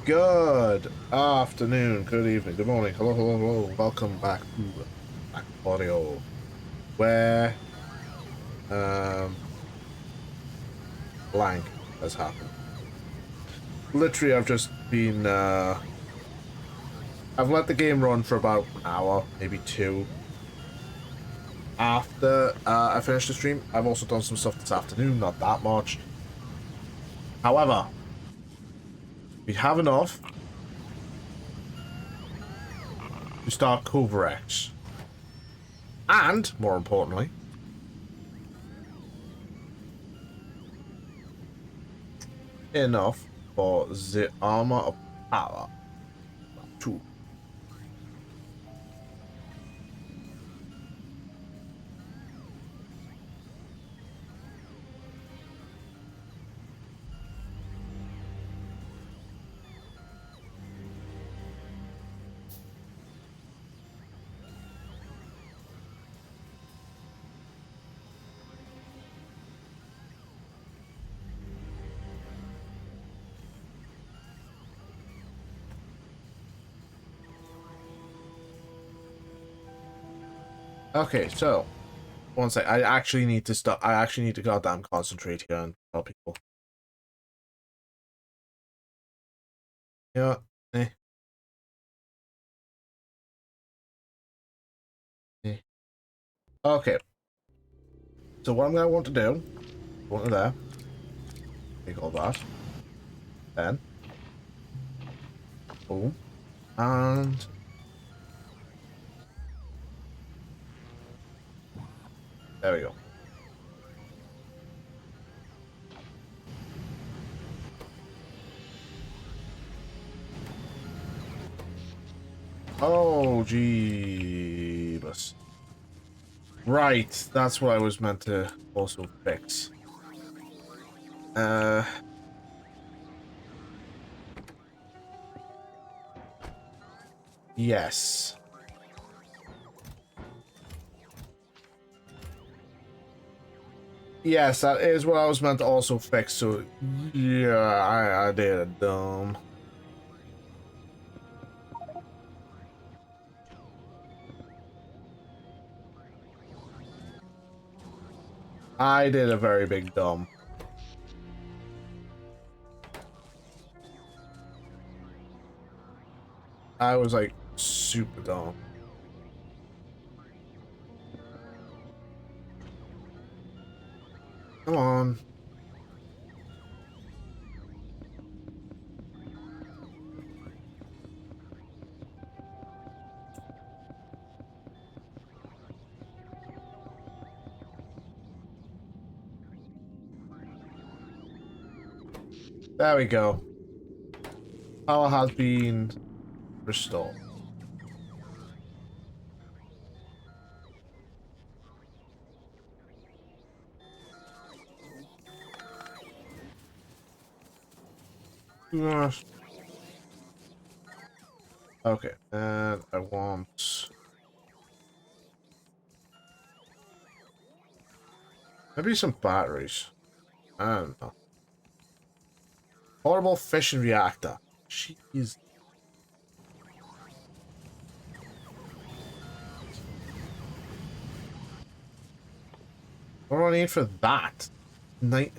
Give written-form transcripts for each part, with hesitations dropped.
Good afternoon, good evening, good morning, hello, hello, hello. Welcome back to Factorio, where blank has happened. Literally, I've just been I've let the game run for about an hour, maybe two. After I finished the stream, I've also done some stuff this afternoon, not that much. However, we have enough to start Coverex. And, more importantly, enough for the armor of power. Two. Okay, so one sec. I actually need to stop. I actually need to goddamn concentrate here and tell people. Yeah. Eh. Eh. Okay. So what I'm gonna want to do, one there, take all that, then boom, and there we go. Oh, jeebus. Right, that's what I was meant to also fix. Uh. Yes. Yes, that is what I was meant to also fix, so yeah, I did it dumb. I did a very big dumb. I was like super dumb. Come on. There we go. Power has been restored. Yes. Okay, and I want maybe some batteries. I don't know. Portable fission reactor. Jeez. What do I need for that? Night.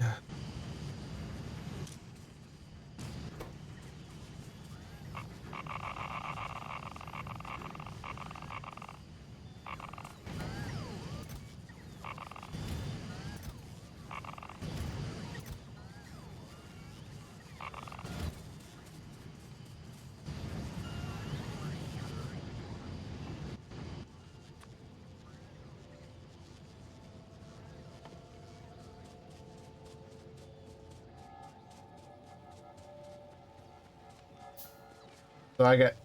So I get.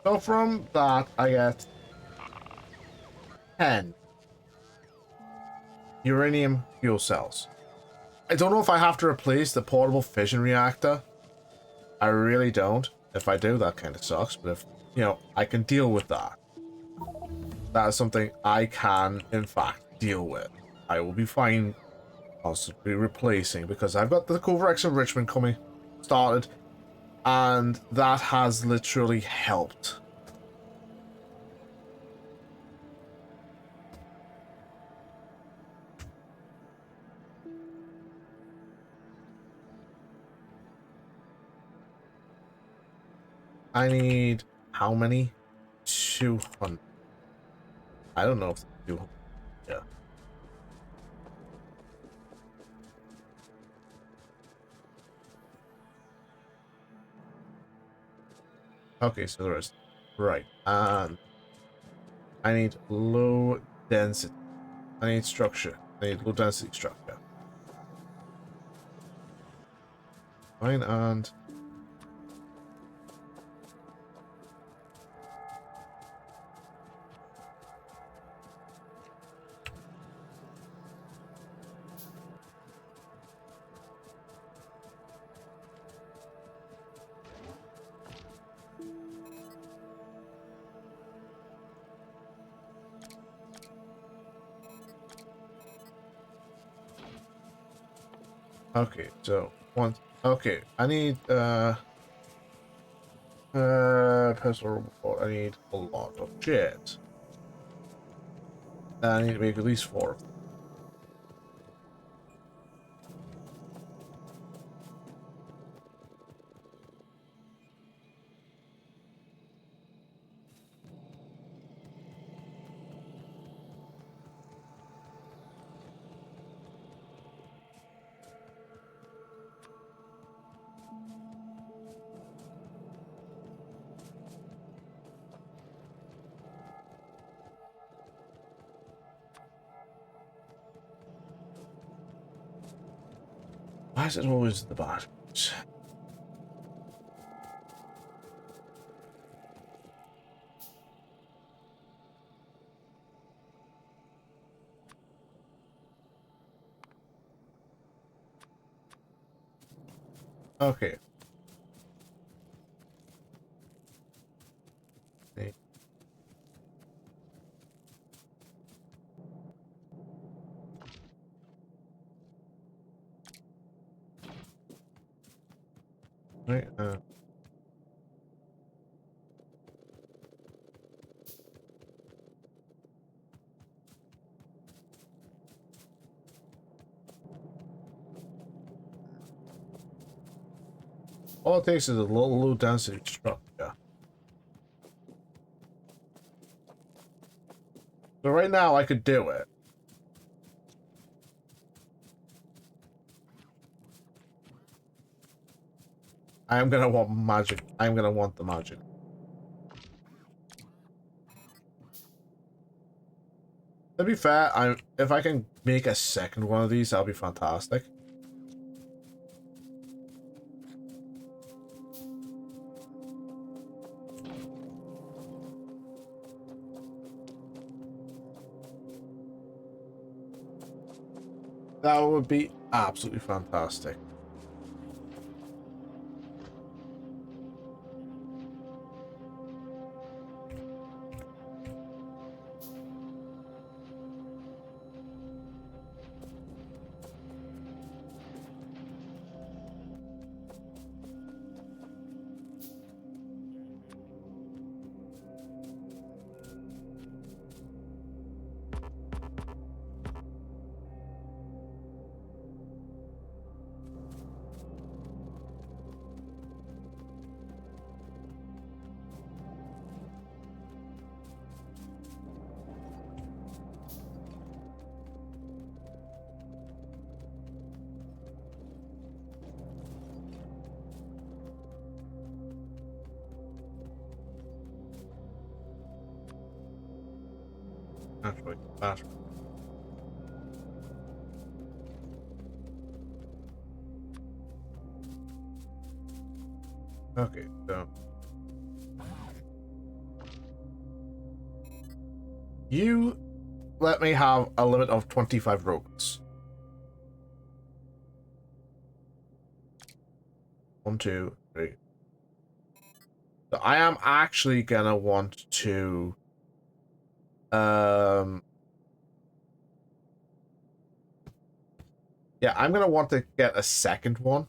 So from that, I get 10 uranium fuel cells. I don't know if I have to replace the portable fission reactor. I really don't. If I do, that kind of sucks. But if, you know, I can deal with that. That is something I can, in fact, deal with. I will be fine possibly replacing because I've got the Coverex enrichment coming started. And that has literally helped. I need how many? 200. I don't know if 200. Yeah. Okay, so there is. Right. And I need low density. I need structure. I need low density structure. Fine, and okay, so one. Okay, I need personal report. I need a lot of shit. I need to make at least 4 of them. Why is it always the batteries? Okay. Right. All it takes is a little low density structure. So right now I could do it. I am gonna want magic. I'm gonna want the magic. To be fair, if I can make a second one of these, that'll be fantastic. That would be absolutely fantastic. Actually, that. Okay, so you let me have a limit of 25 robots. 1, 2, 3. So I am actually gonna want to yeah, I'm gonna want to get a second one.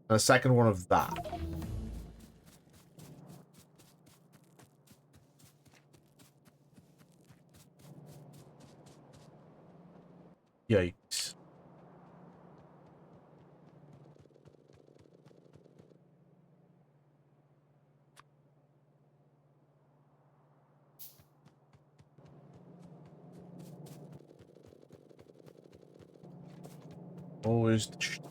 and a second one of that. Yikes. Always the shit.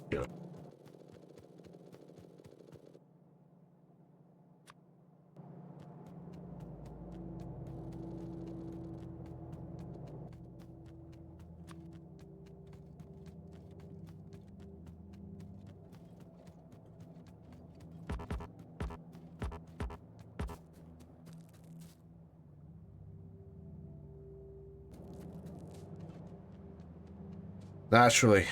Naturally.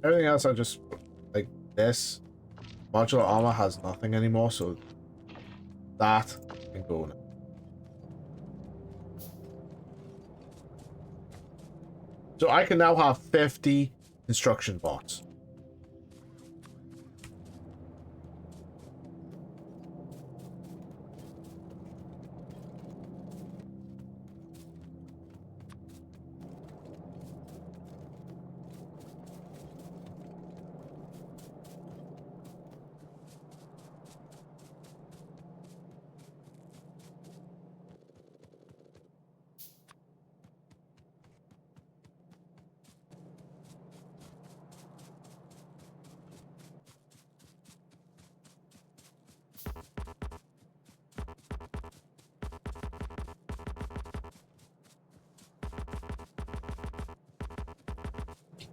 Everything else I just, like, this modular armor has nothing anymore, so that can go now. So I can now have 50 construction bots.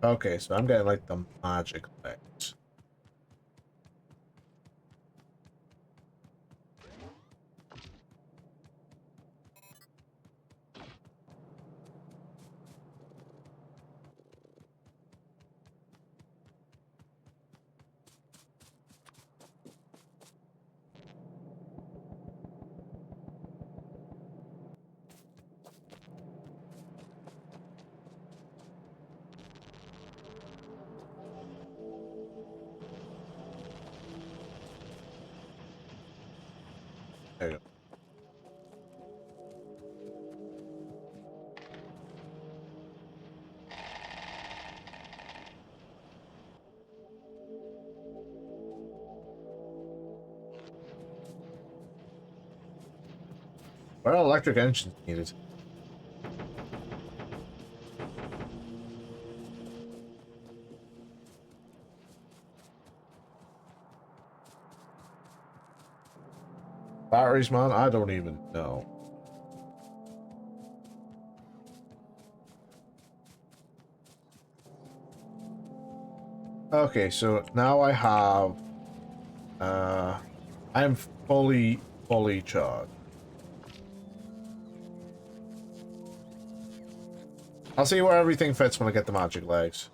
Okay, so I'm getting like the magic effect. There you go. Where are electric engines needed? Batteries, man? I don't even know. Okay, so now I have... I'm fully charged. I'll see where everything fits when I get the magic legs.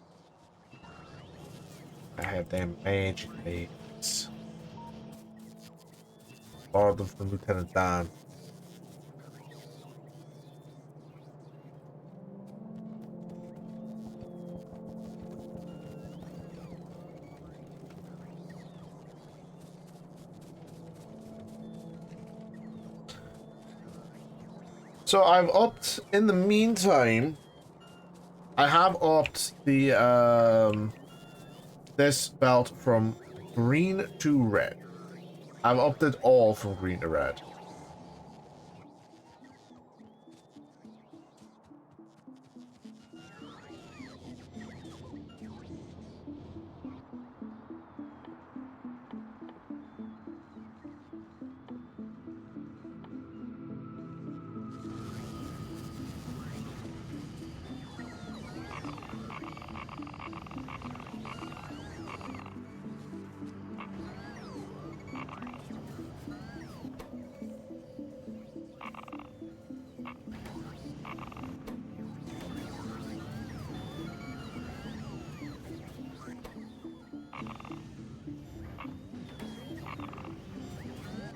I have them magic legs. Borrowed them from Lieutenant Dan. So I've upped, in the meantime, I have upped the, this belt from green to red. I've upped it all from green to red.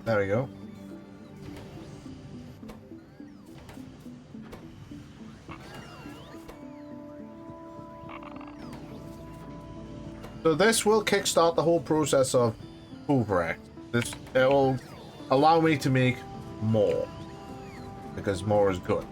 There we go. So this will kickstart the whole process of Uber. It will allow me to make more, because more is good.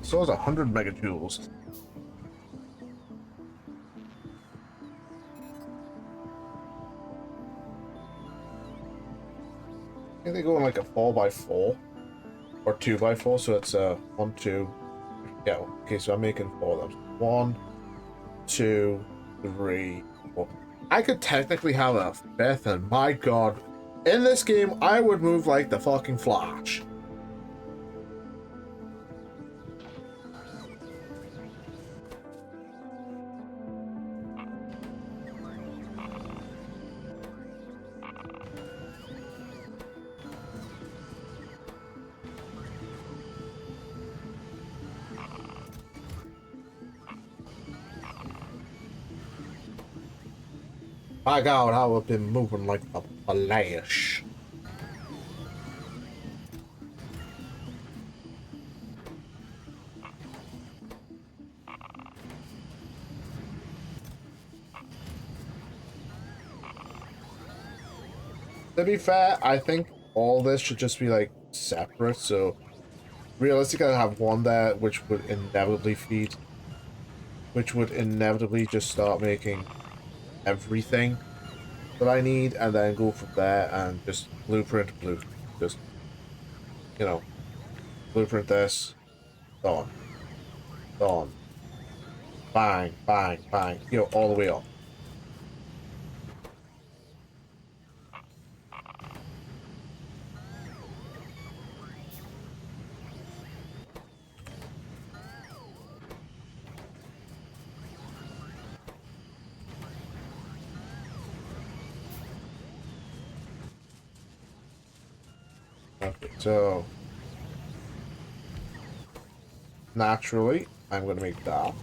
So it's 100 megajoules. I think they go in like a 4x4 or 2x4, so it's a 1, 2. Yeah, okay, so I'm making 4 of them. 1, 2, 3, 4. I could technically have a 5th, and my god, in this game, I would move like the fucking Flash. My god, I would have been moving like the Flash. To be fair, I think all this should just be like separate, so realistically I have one there which would inevitably feed, which would inevitably just start making everything that I need, and then go from there and just blueprint, just, you know, blueprint this, done, done, bang, bang, bang, you know, all the way up. Okay, so naturally, I'm going to make that.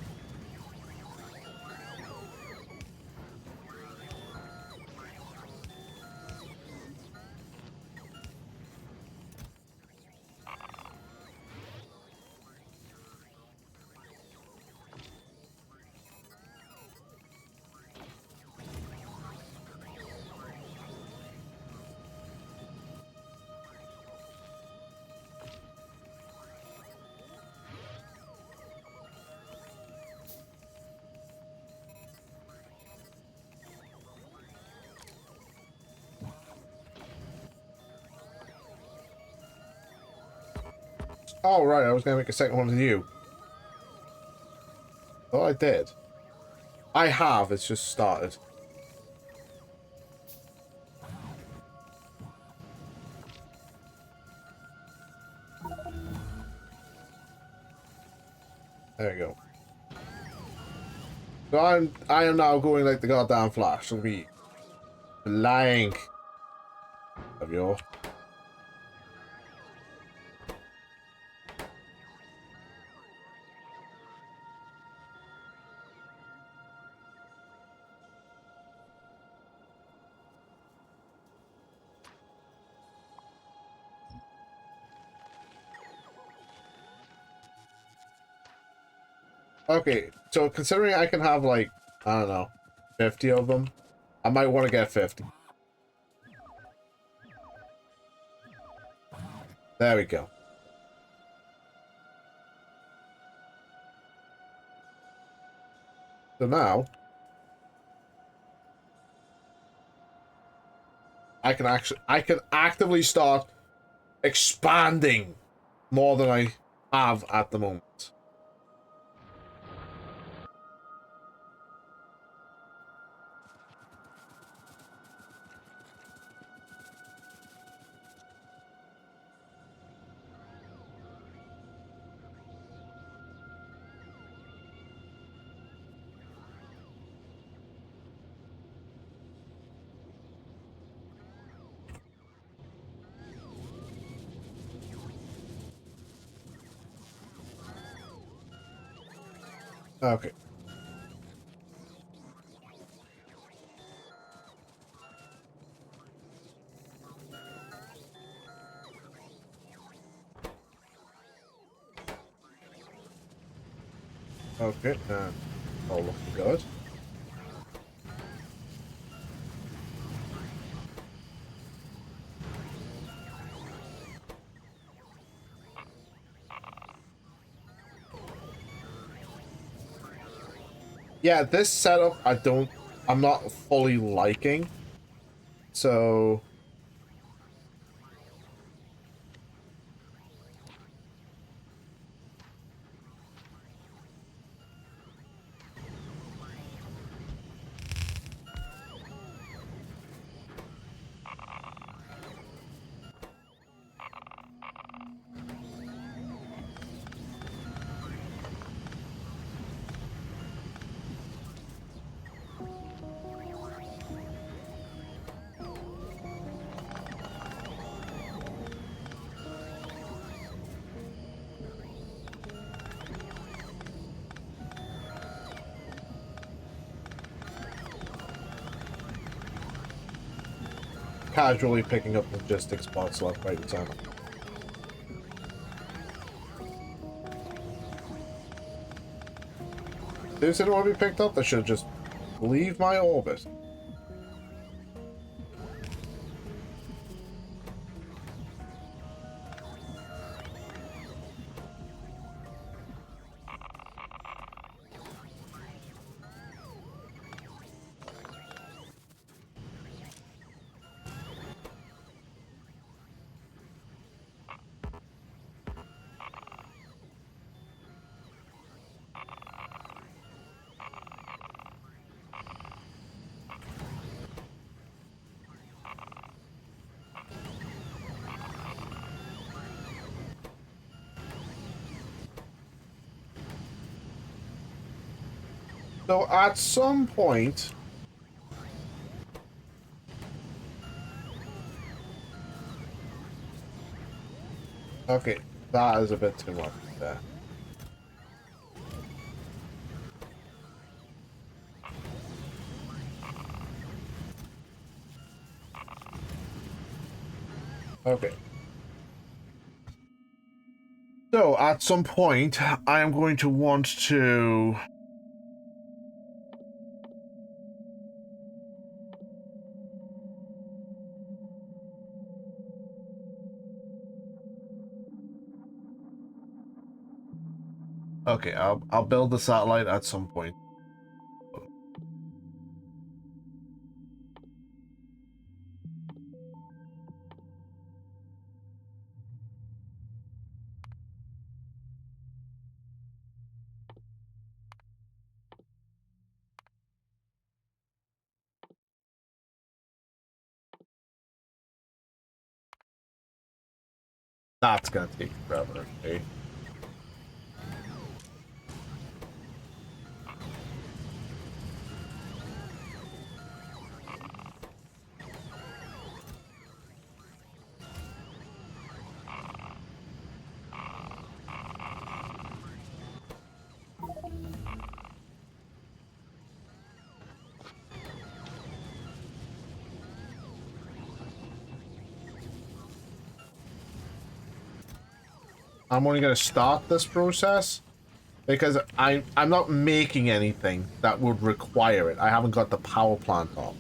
Oh, right, I was going to make a second one to you. Oh, I did. I have, it's just started. There you go. So I am now going like the goddamn Flash. It'll be blank of you. Okay, so considering I can have like, I don't know, 50 of them, I might want to get 50. There we go. So now I can actively start expanding more than I have at the moment. Okay. Okay, all looking good. Yeah, this setup I'm not fully liking. So casually picking up logistics spots left, right, and center. Things didn't want to be picked up, they should just leave my orbit. So at some point, okay, that is a bit too much there. Okay. So at some point, I am going to want to. Okay, I'll build the satellite at some point. That's gonna take forever, okay? I'm only gonna start this process because I'm not making anything that would require it. I haven't got the power plant up.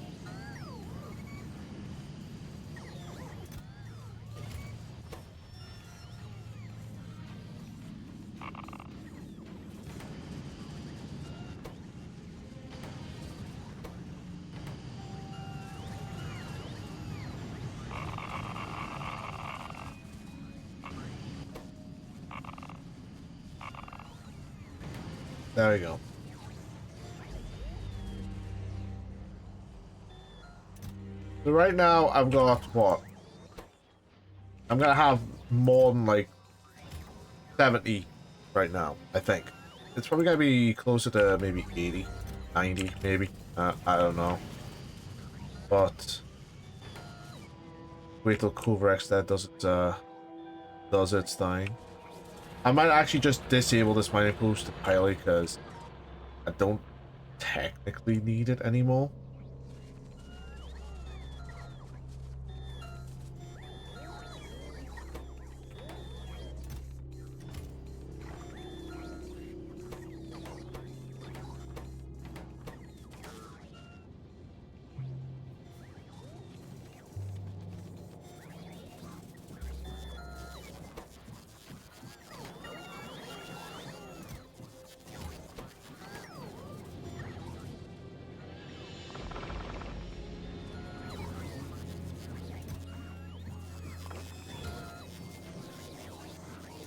There we go. So right now I've got what? I'm gonna have more than like 70 right now, I think. It's probably gonna be closer to maybe 80, 90, maybe. I don't know. But wait till Coolrex that does its thing. I might actually just disable this mining post entirely because I don't technically need it anymore.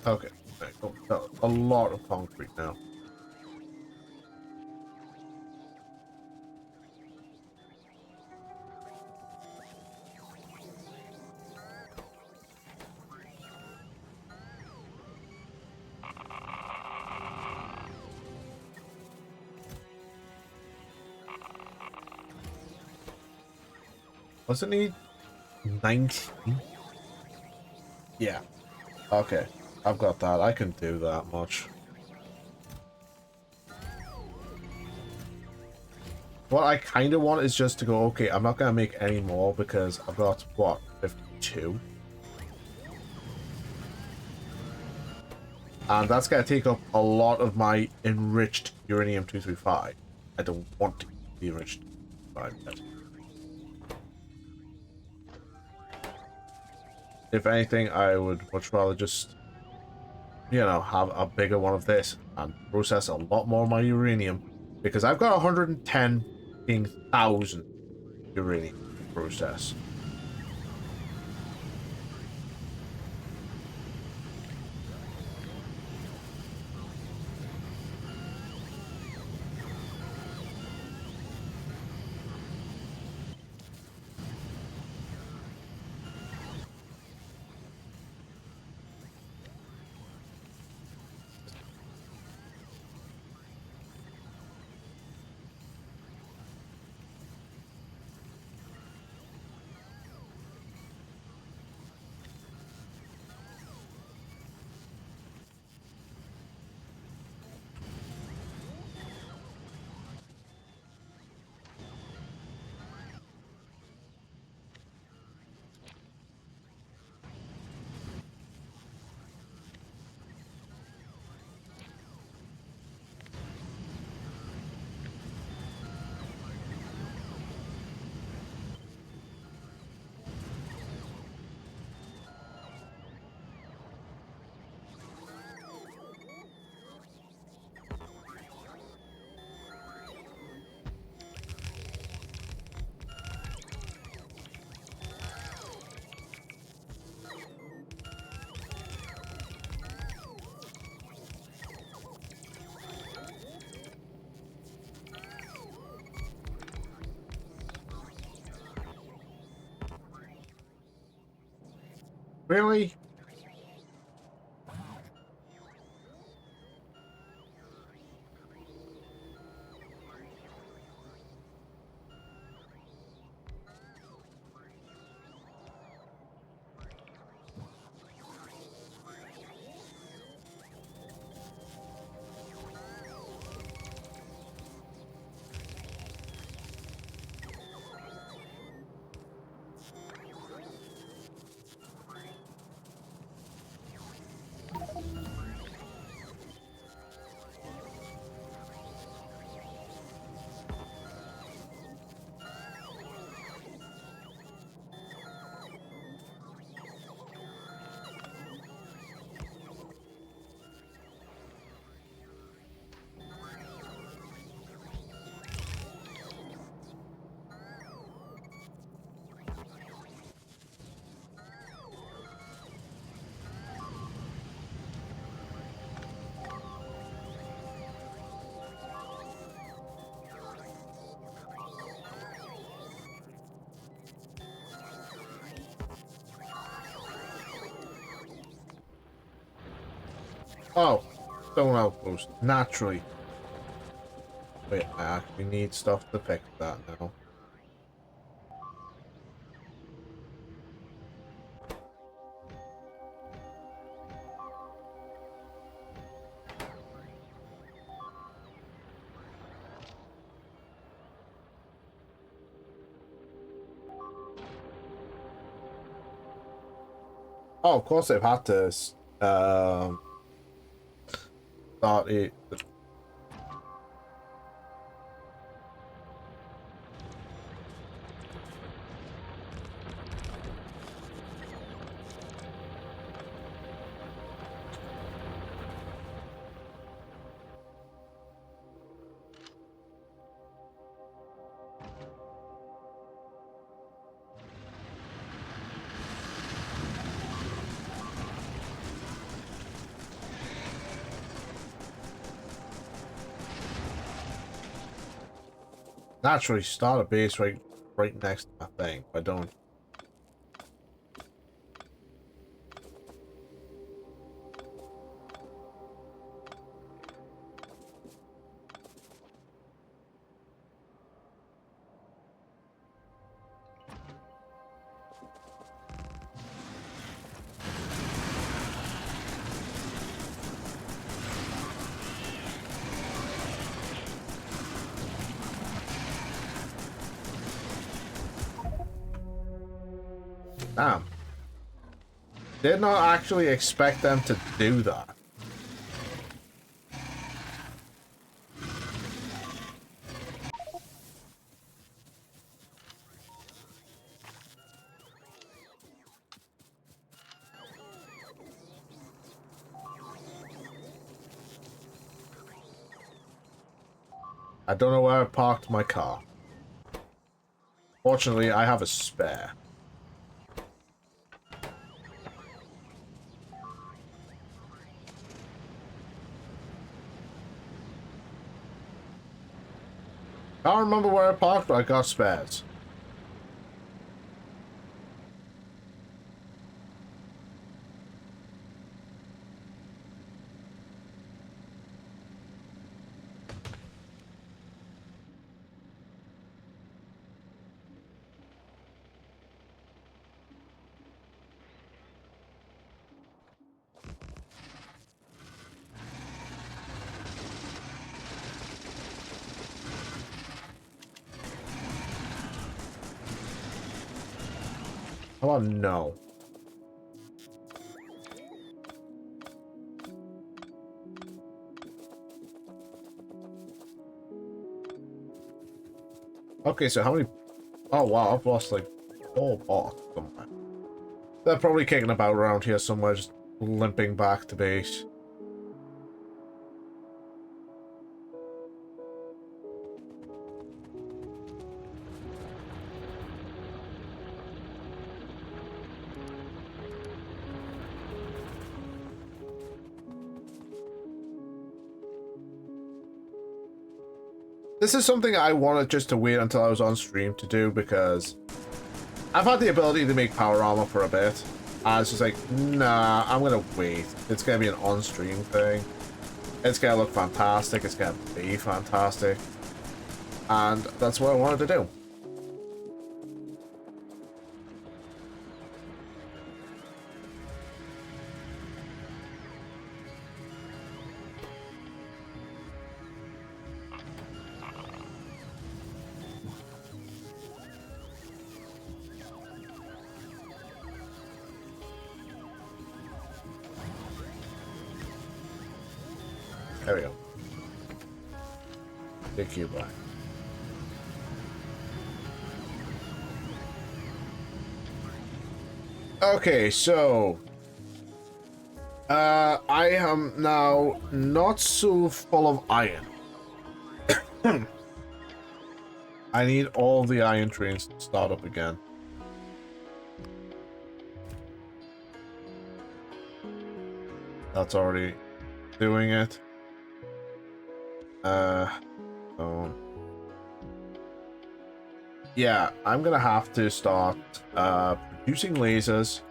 Okay, right, got a lot of concrete now. Does it need 19? Yeah. Okay. I've got that. I can do that much. What I kind of want is just to go, okay, I'm not going to make any more because I've got, what, 52? And that's going to take up a lot of my enriched uranium-235. I don't want to be enriched 235 yet. If anything, I would much rather just, you know, have a bigger one of this and process a lot more of my uranium. Because I've got 110,000 uranium to process. Really? Oh, stone outpost. Naturally. Wait, I actually need stuff to fix that now. Oh, of course they've had to start it. Naturally, start a base right next to that thing. But don't. Damn. Did not actually expect them to do that. I don't know where I parked my car. Fortunately, I have a spare. I don't remember where I parked, but I got spares. How about no? Okay, so how many... Oh, wow, I've lost, like, 4 bots somewhere. They're probably kicking about around here somewhere, just limping back to base. This is something I wanted just to wait until I was on stream to do, because I've had the ability to make power armor for a bit. And it's just like, nah, I'm gonna wait. It's gonna be an on-stream thing. It's gonna look fantastic. It's gonna be fantastic. And that's what I wanted to do. There we go. Big cube back. Okay, so I am now not so full of iron. I need all the iron trains to start up again. That's already doing it. So yeah, I'm gonna have to start producing lasers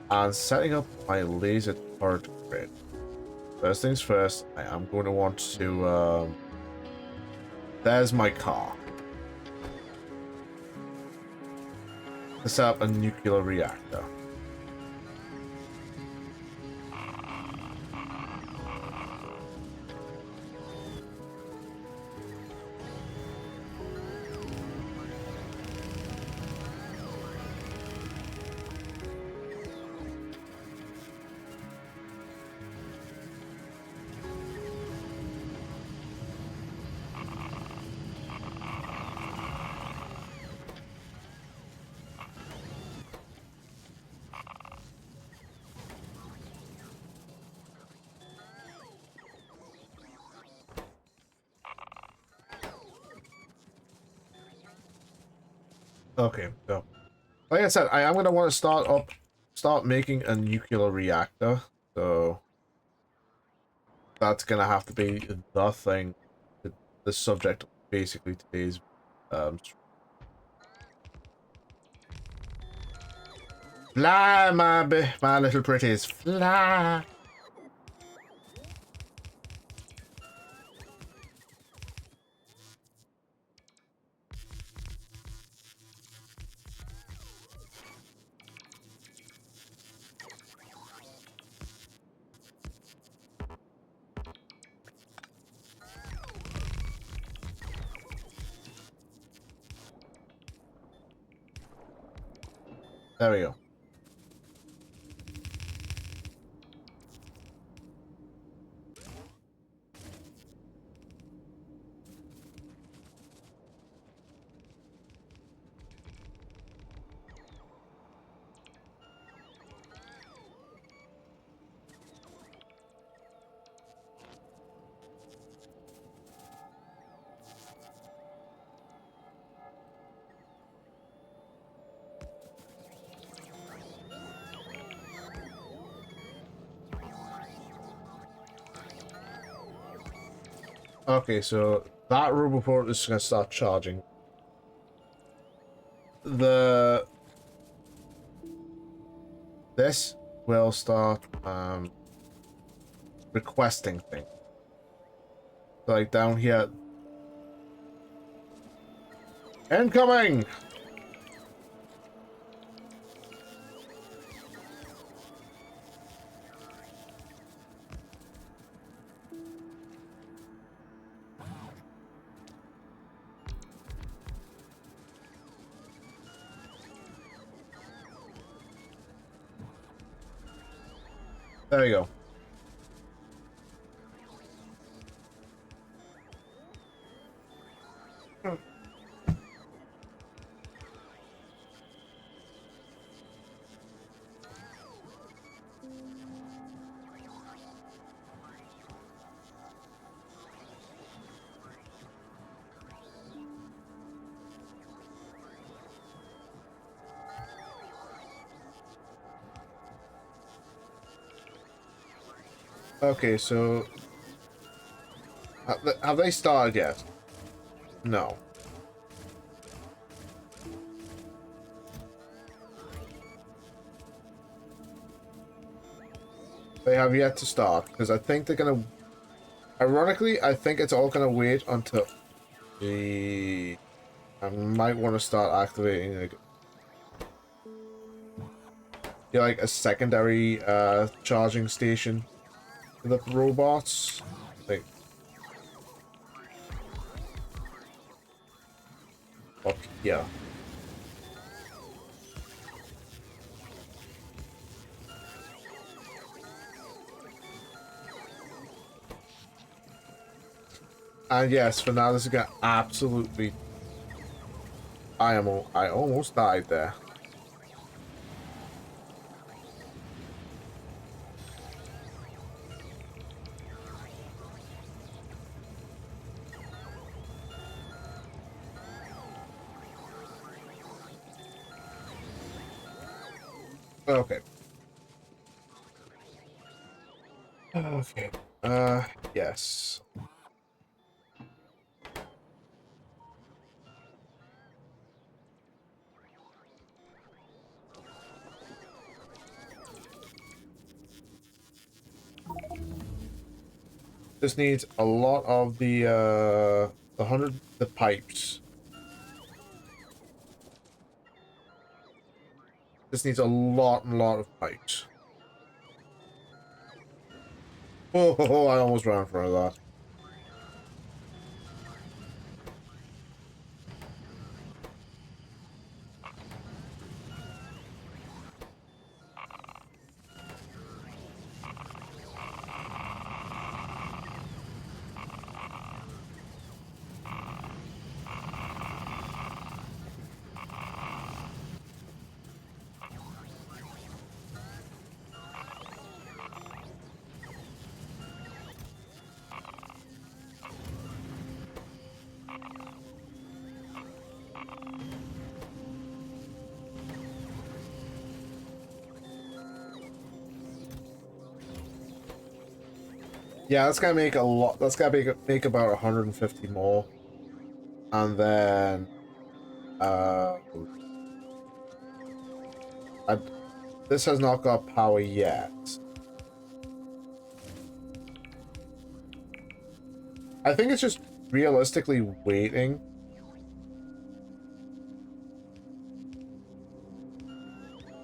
and setting up my laser turret grid. First things first, I am going to want to there's my car. To set up a nuclear reactor. Okay, so like I said, I am gonna want to start making a nuclear reactor. So that's gonna have to be the thing, the subject of basically today's fly, my little pretties, fly. There we go. Okay, so that roboport is gonna start charging. This will start requesting things. Like down here. Incoming! There you go. Okay, so have they started yet? No. They have yet to start, because I think they're gonna... Ironically, I think it's all gonna wait until the... I might want to start activating like a secondary charging station for the robots. Like, up here. And yes, for now, this is gonna absolutely... I almost died there. Okay. Okay. Yes. This needs a lot of the pipes. This needs a lot of pipes. Oh, I almost ran in front of that. Yeah, that's gonna make a lot. That's gonna make about 150 more, and then I, this has not got power yet. I think it's just realistically waiting.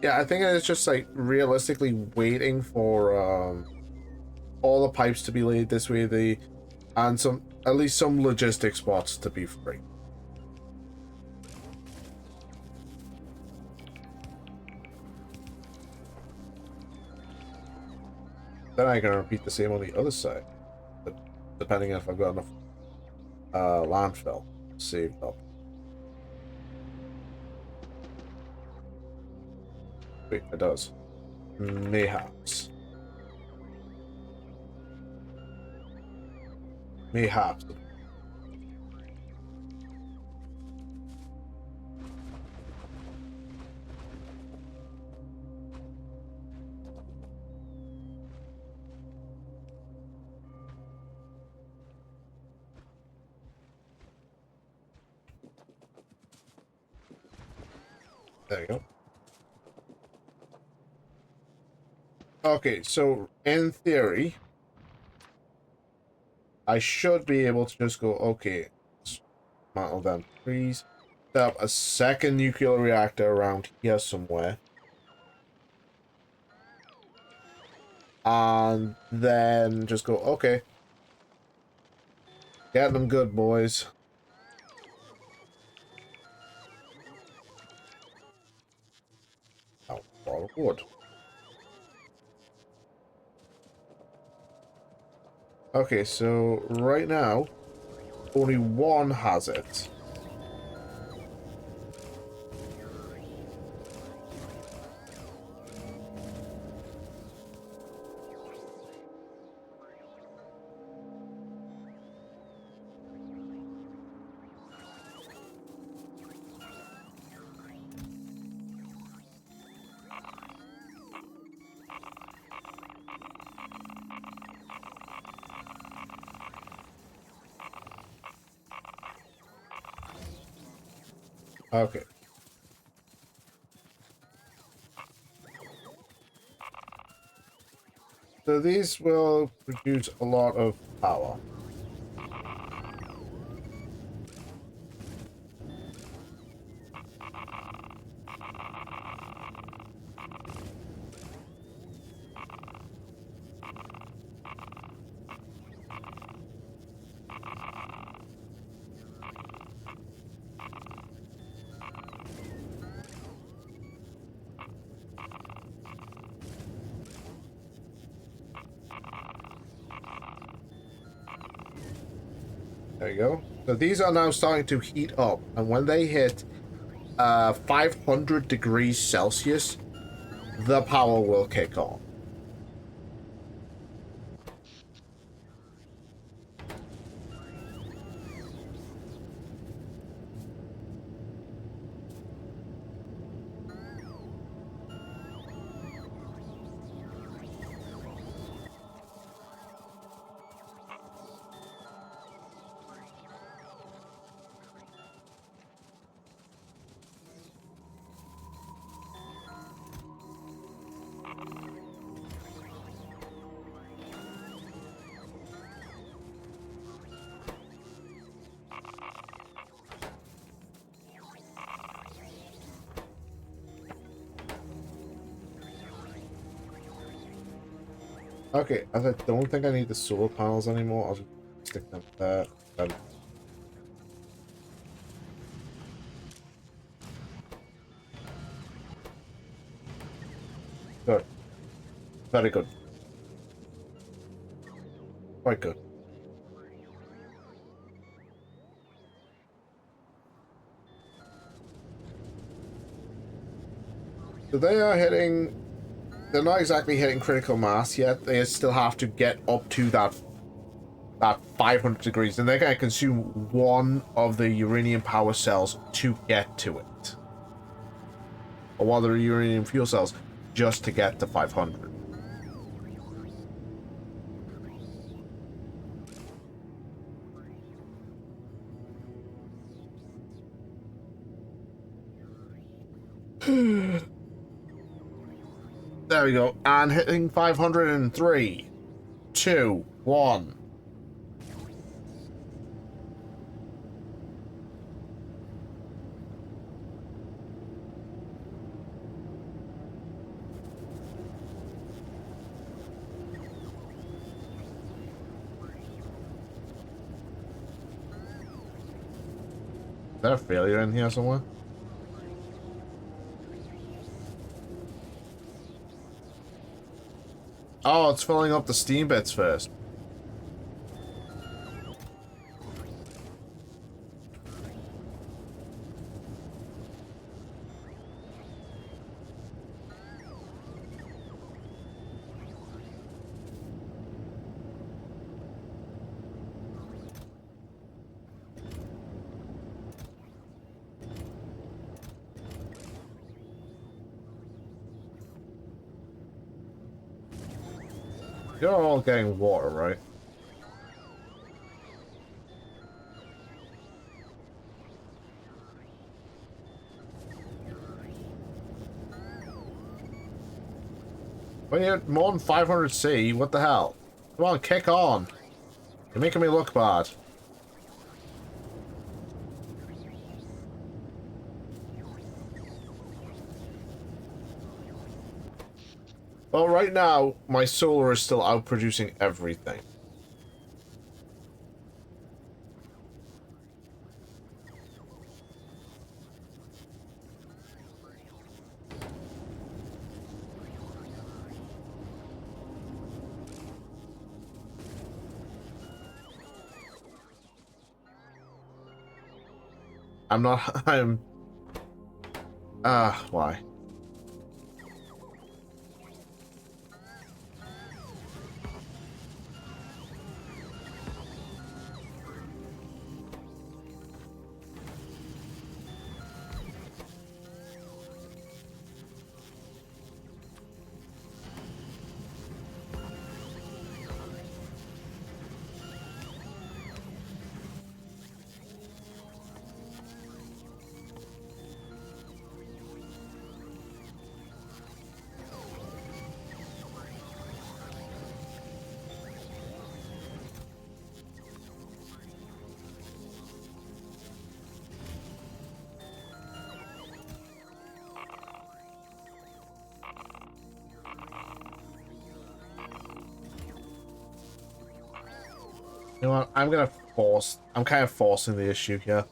Yeah, I think it's just like realistically waiting for all the pipes to be laid this way, and some at least some logistic spots to be free. Then I can repeat the same on the other side, but depending on if I've got enough landfill saved up. Wait, it does. Mayhaps. Mayhaps. There you go. Okay, so in theory, I should be able to just go, okay, dismantle them trees, set up a second nuclear reactor around here somewhere, and then just go, okay, get them good, boys. Oh, a lot of wood. Okay, so right now, only one has it. Okay. So these will produce a lot of power. There you go. So these are now starting to heat up, and when they hit 500 degrees Celsius, the power will kick on. Okay, I don't think I need the solar panels anymore. I'll just stick them there. Good. Very good. Quite good. So they are hitting... They're not exactly hitting critical mass yet. They still have to get up to that 500 degrees, and they're going to consume one of the uranium power cells to get to it. Or one of the uranium fuel cells just to get to 500. There we go. And hitting 503, 2, 1. Is there a failure in here somewhere? Oh, it's filling up the steam bits first. You're all getting water, right? When you're more than 500 C, what the hell? Come on, kick on. You're making me look bad. Well, right now, my solar is still outproducing everything. I'm not, I'm... why? You know what? I'm kind of forcing the issue here.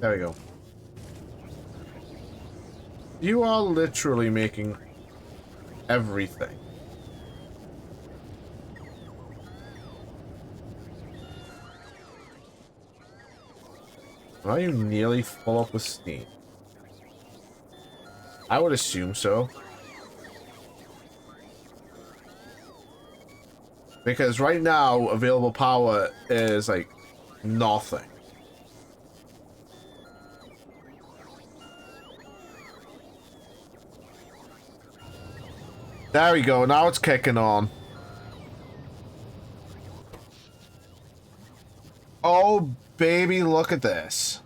There we go. You are literally making everything. Are you nearly full up with steam? I would assume so. Because right now, available power is like nothing. There we go, now it's kicking on. Oh, baby, look at this.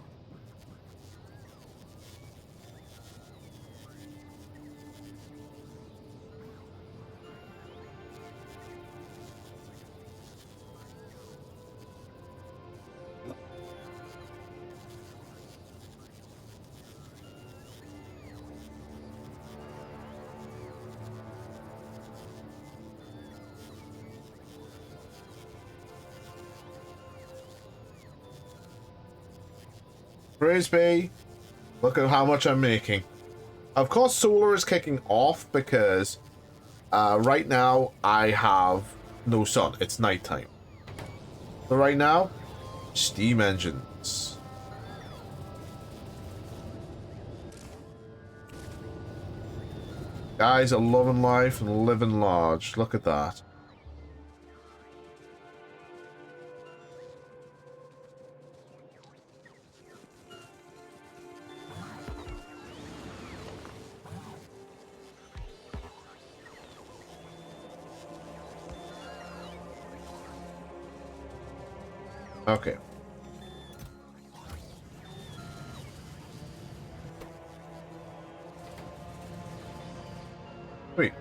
Frisbee, look at how much I'm making. Of course, solar is kicking off because right now I have no sun. It's nighttime. So right now, steam engines. Guys are loving life and living large. Look at that. Okay. Sweet.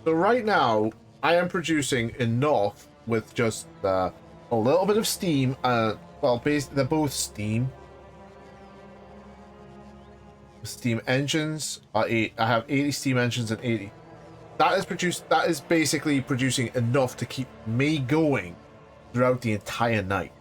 So right now, I am producing enough with just a little bit of steam. Well, basically, they're both steam. Steam engines are I have 80 steam engines and 80. That is basically producing enough to keep me going throughout the entire night.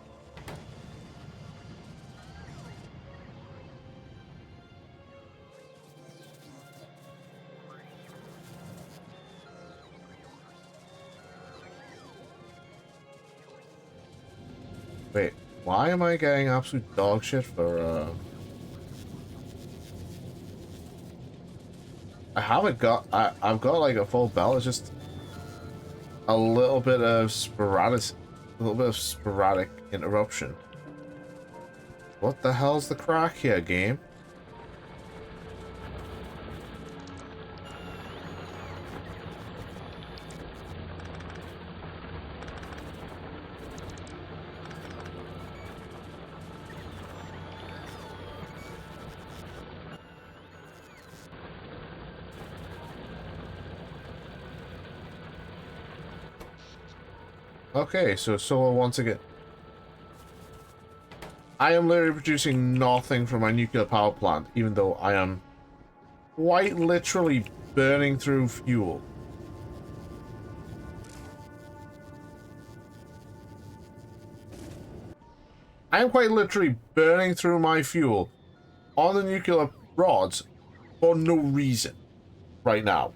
Wait, why am I getting absolute dog shit for I've got like a full belt. It's just a little bit of sporadic interruption. What the hell's the crack here, game? Okay, so solar once again. I am literally producing nothing from my nuclear power plant, even though I am quite literally burning through fuel. I am quite literally burning through my fuel on the nuclear rods for no reason right now.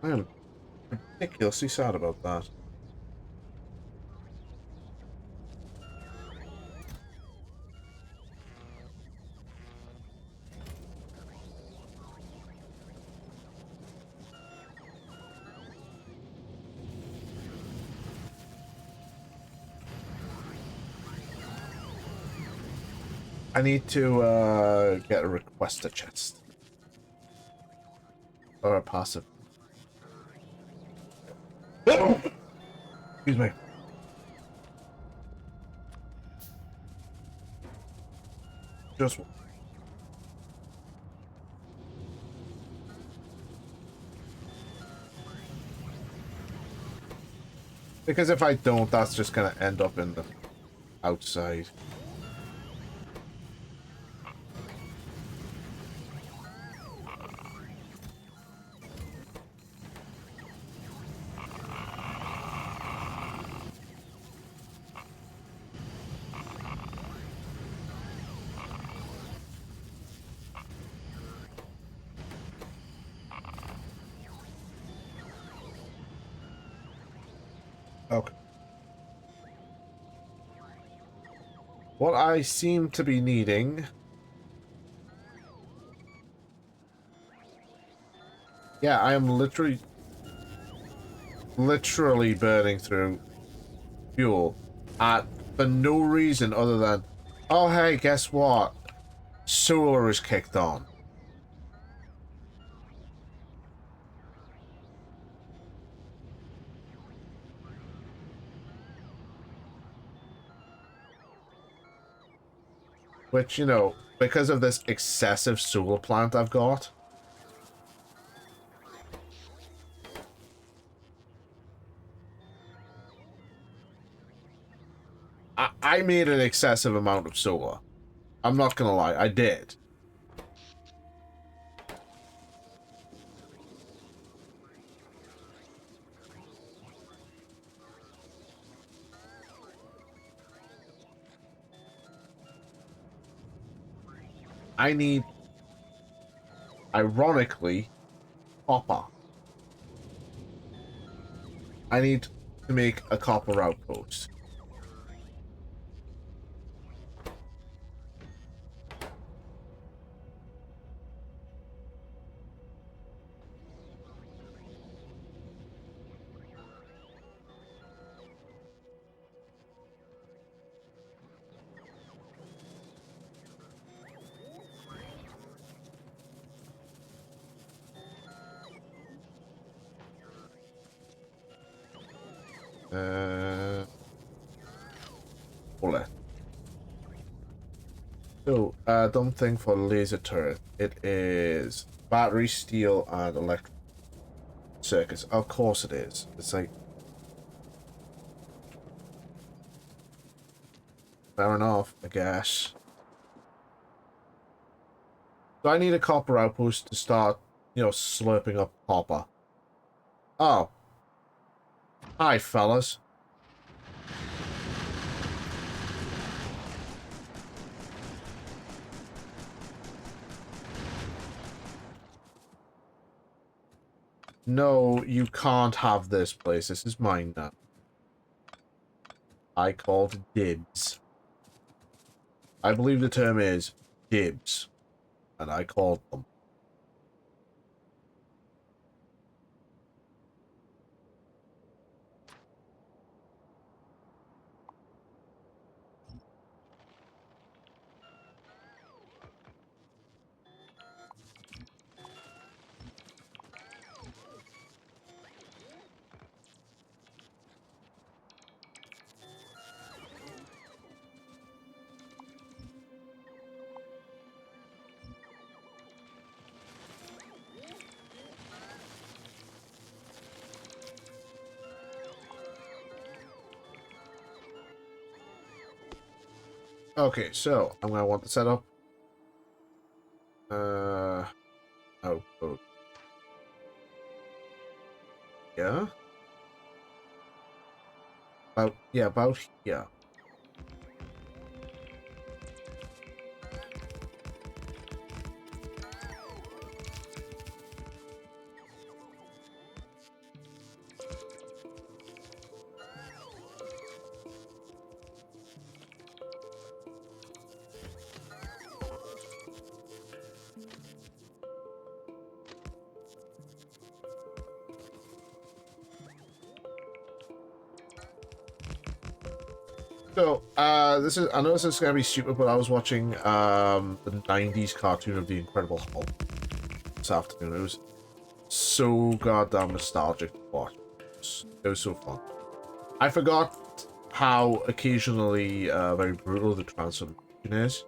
I am ridiculously sad about that. I need to get a requester chest. Or a passive. Excuse me. Just one. Because if I don't, that's just gonna end up in the outside. Okay. What I seem to be needing... Yeah, I am literally burning through fuel for no reason other than, oh hey, guess what? Solar is kicked on. Which, you know, because of this excessive solar plant I've got, I made an excessive amount of solar. I'm not gonna lie, I did. I need, ironically, copper. I need to make a copper outpost. Bullet. So, dumb thing for laser turret. It is battery, steel, and electric circuits. Of course it is. It's like... Fair enough, I guess. So I need a copper outpost to start, you know, slurping up copper. Oh. Hi, fellas. No, you can't have this place. This is mine now. I called dibs. I believe the term is dibs. And I called them. Okay, so I'm gonna want to set up outpost. Yeah? About here. So, I know this is gonna be stupid, but I was watching, the 90s cartoon of The Incredible Hulk this afternoon. It was so goddamn nostalgic to watch. It was so fun. I forgot how occasionally, very brutal the transformation is.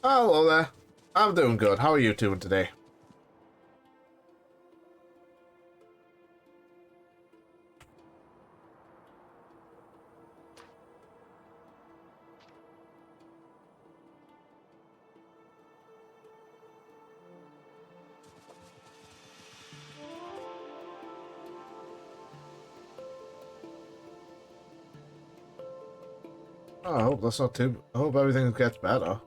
Hello there. I'm doing good. How are you doing today? Oh, I hope that's not too... I hope everything gets better.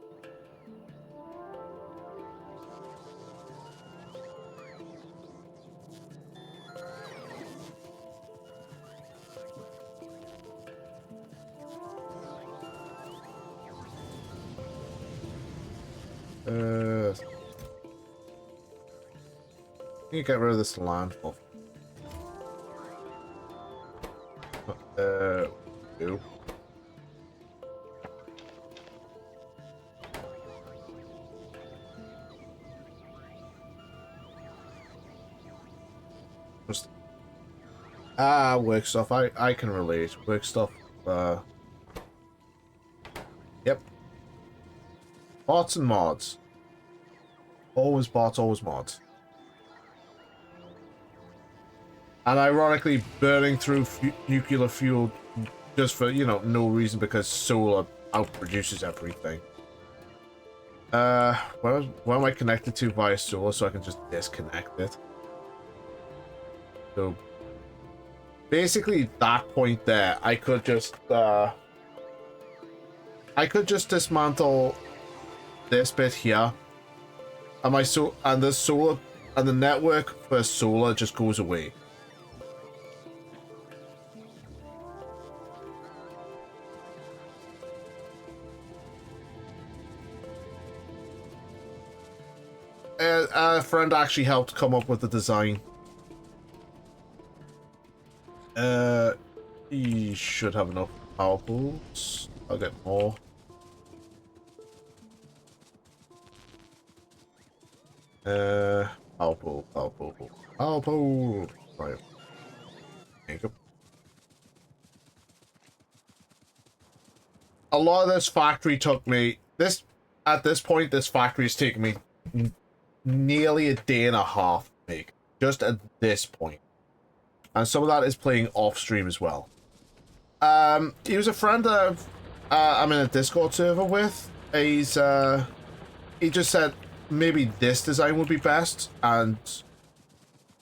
Can you get rid of this landfall? Do. Work stuff. I can relate. Work stuff. Yep. Bots and mods. Always bots, always mods. And ironically, burning through nuclear fuel just for, you know, no reason, because solar outproduces everything. Where am I connected to via solar so I can just disconnect it? So, basically, that point there, I could just dismantle this bit here, and the solar and the network for solar just goes away. A friend actually helped come up with the design. He should have enough power pools. I'll get more. Power pool. Right. There you go. A lot of this factory took me. At this point, this factory is taking me nearly a day and a half to make. Just at this point. And some of that is playing off stream as well. He was a friend that I'm in a Discord server with. He just said maybe this design would be best, and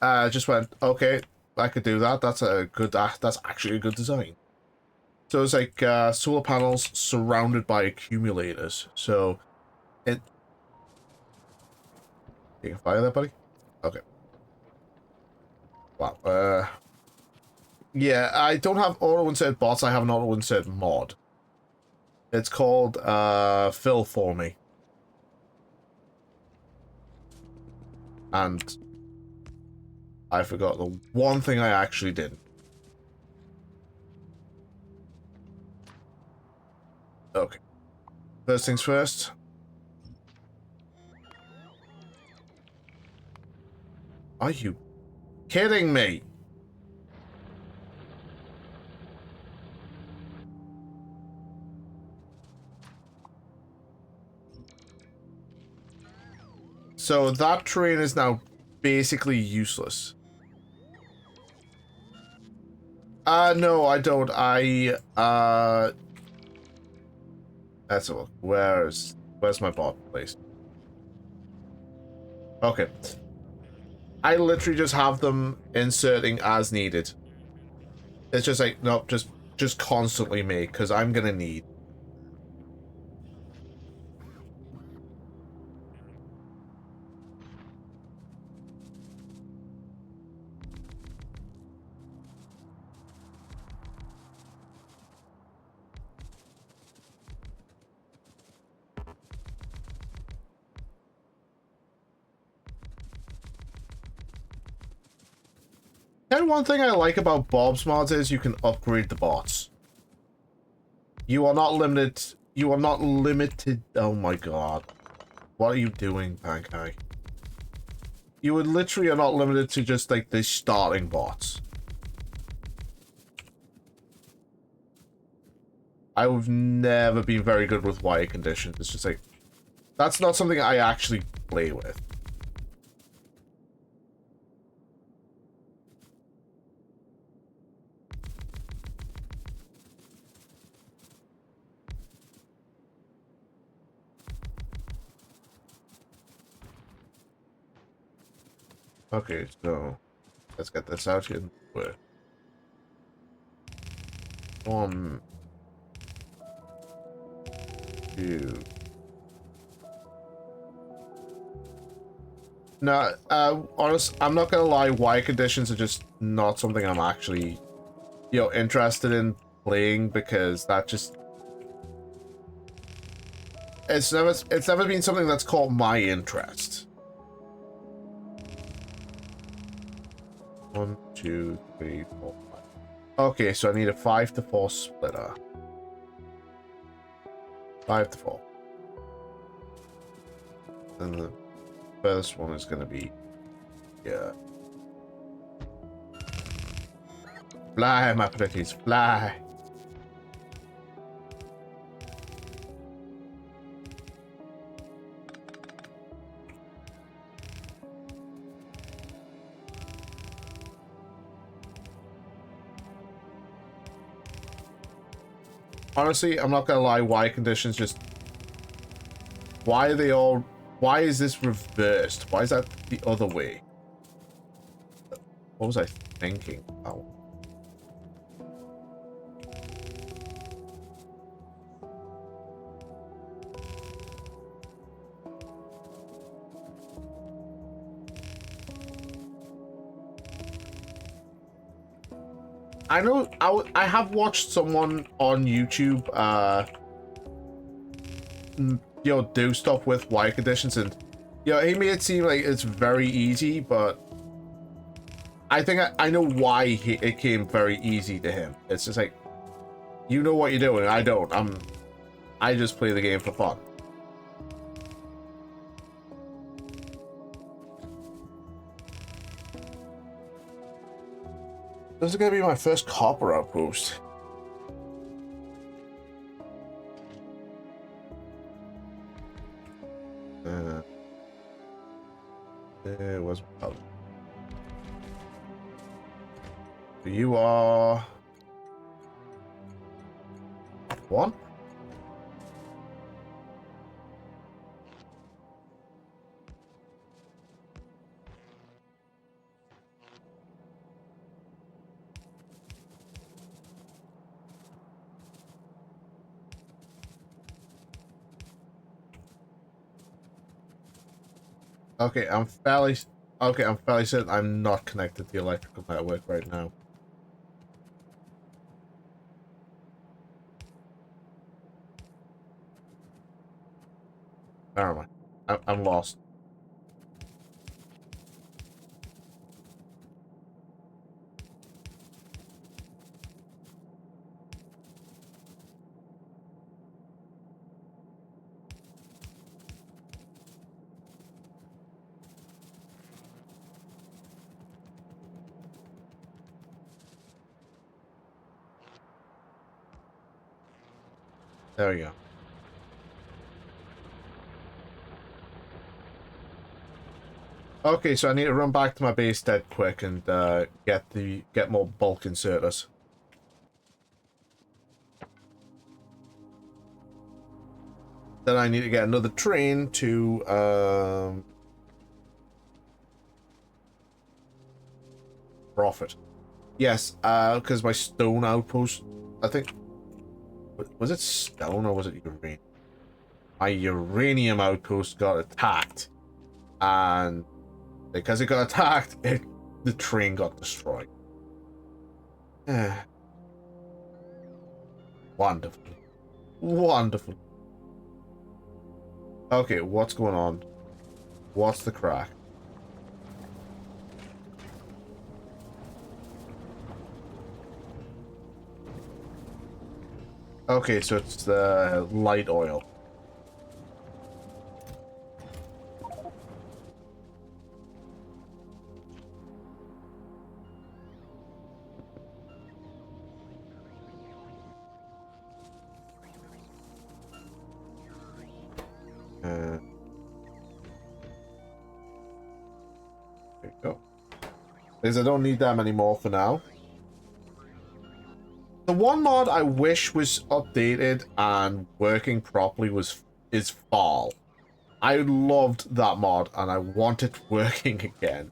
just went, okay, I could do that. That's actually a good design. So it's like solar panels surrounded by accumulators. So it. You can fire that, buddy? Okay. Wow. Yeah, I don't have auto-insert bots, I have an auto-insert mod. It's called, Fill For Me. And I forgot the one thing I actually did. Okay. First things first. Are you kidding me? So that train is now basically useless. No, I don't. That's a look. Where's my bot place? Okay. I literally just have them inserting as needed. It's just like, nope, just constantly make, because I'm gonna need. And one thing I like about Bob's mods is you can upgrade the bots. You are not limited. You are not limited. Oh my god. What are you doing, Pancake? You would literally are not limited to just like the starting bots. I've never been very good with wire conditions. It's just like, that's not something I actually play with. Okay, so let's get this out here. 1, 2. No, honest, I'm not gonna lie, wire conditions are just not something I'm actually, you know, interested in playing, because that just, it's never been something that's caught my interest. 1, 2, 3, 4, 5. Okay, so I need a 5 to 4 splitter. 5 to 4. And the first one is gonna be, yeah. Fly, my pretties, fly. Honestly, I'm not gonna lie, why conditions just... Why are they all... Why is this reversed? Why is that the other way? What was I thinking? Oh. I know, I have watched someone on YouTube, you know, do stuff with wire conditions, and, you know, he made it seem like it's very easy, but I think I know why it came very easy to him. It's just like, you know what you're doing, I don't. I just play the game for fun. This is gonna be my first copper outpost. It was about. You are one. Okay, I'm fairly certain I'm not connected to the electrical network right now. Never mind. I'm lost. There we go. Okay, so I need to run back to my base dead quick and get more bulk inserters. Then I need to get another train to profit. Yes, because my stone outpost, I think, was it stone or was it uranium? My uranium outpost got attacked, and because it got attacked, the train got destroyed. Wonderful. Wonderful. Okay, what's going on? What's the crack? Okay, so it's the light oil. There we go. Because I don't need them anymore for now. The one mod I wish was updated and working properly is Fall. I loved that mod and I want it working again.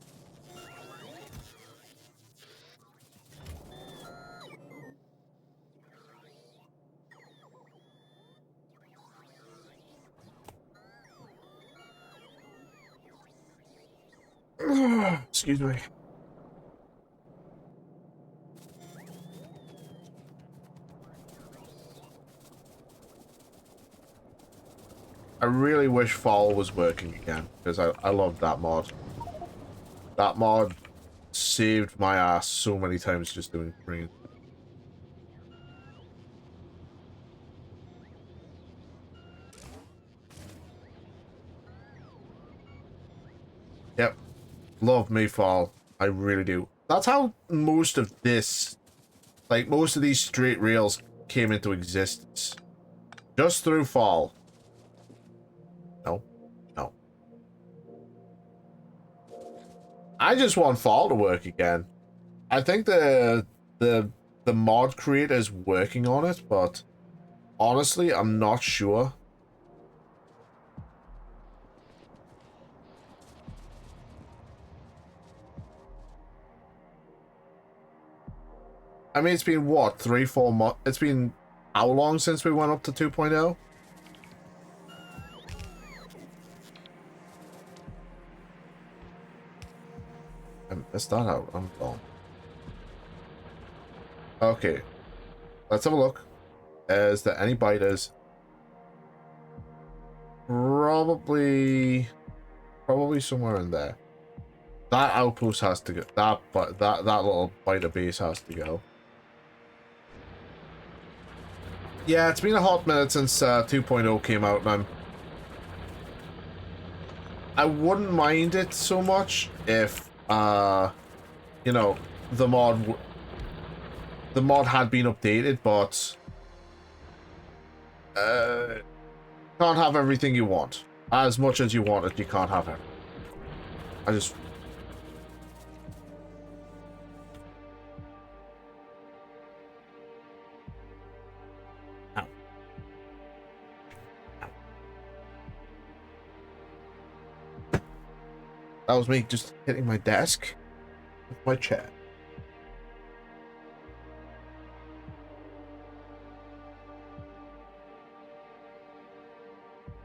Excuse me. I really wish Fall was working again, because I love that mod. That mod saved my ass so many times just doing green. Yep. Love me Fall. I really do. That's how most of this Like, most of these straight rails came into existence just through fall. No. No. I just want fall to work again. I think the mod creator is working on it, but honestly, I'm not sure. I mean, it's been what, 3-4 months? It's been how long since we went up to 2.0? I missed that out. I'm gone. Okay, let's have a look. Is there any biters? Probably somewhere in there. That outpost has to go. That little biter base has to go. Yeah, it's been a hot minute since 2.0 came out, and I wouldn't mind it so much if you know, the mod had been updated, but can't have everything you want. As much as you want it, you can't have it. I just... Ow. Ow. That was me just hitting my desk with my chair.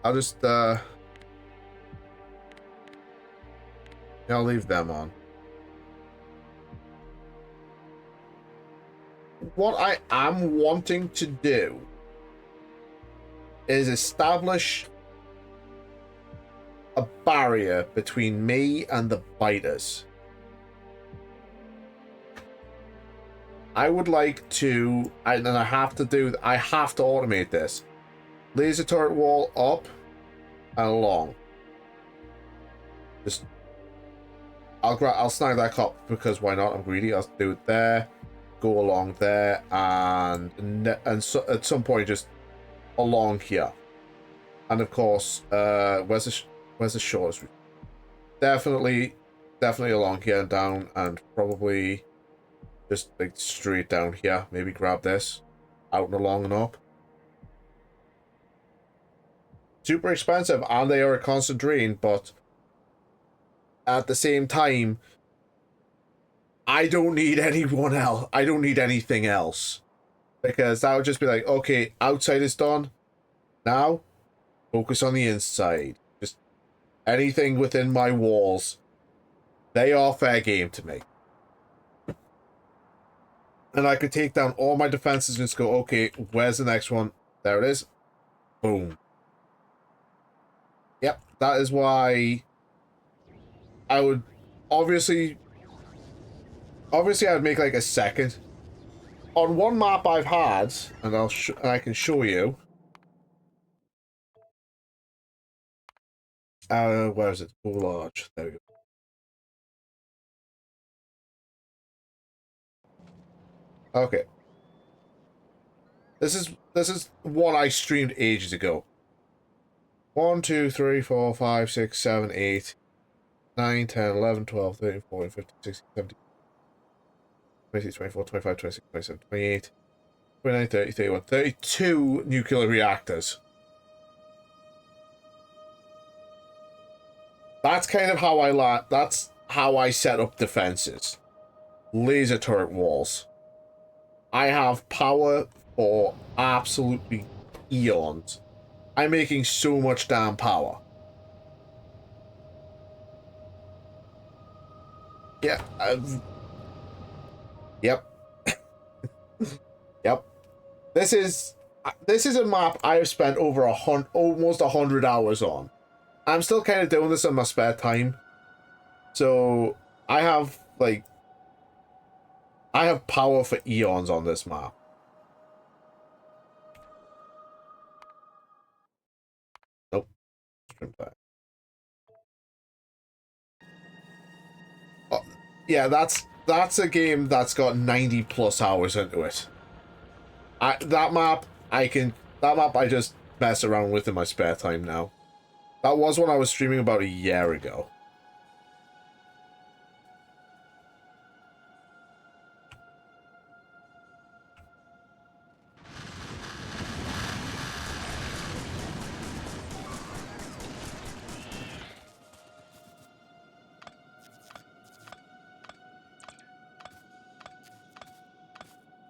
I'll just, I'll leave them on. What I am wanting to do is establish a barrier between me and the biters. I would like to, and I have to automate this. Laser turret wall up and along. Just, I'll snag that cop because why not? I'm greedy. I'll do it there, go along there, and so at some point just along here. And of course, where's the shortest route? Definitely along here and down, and probably just like straight down here. Maybe grab this, out and along and up. Super expensive, and they are a constant drain, but at the same time, I don't need anyone else. I don't need anything else. Because that would just be like, okay, outside is done. Now, focus on the inside. Just anything within my walls. They are fair game to me. And I could take down all my defenses and just go, okay, where's the next one? There it is. Boom. Yep, that is why I would obviously I'd make like a second. On one map I've had, and I can show you. Where is it? Go large. There we go. Okay. This is one I streamed ages ago. 1, 2, 3, 4, 5, 6, 7, 8, 9, 10, 11, 12, 13, 14, 15, 16, 17, 26, 24, 25, 26, 27, 28, 29, 30, 31, 32 nuclear reactors. That's kind of how that's how I set up defenses. Laser turret walls. I have power for absolutely eons. I'm making so much damn power. Yeah. Yep. Yep. This is a map I've spent over almost 100 hours on. I'm still kind of doing this in my spare time. So I have power for eons on this map. Nope. Oh, yeah, that's that's a game that's got 90 plus hours into it. That map I just mess around with in my spare time now. That was when I was streaming about a year ago.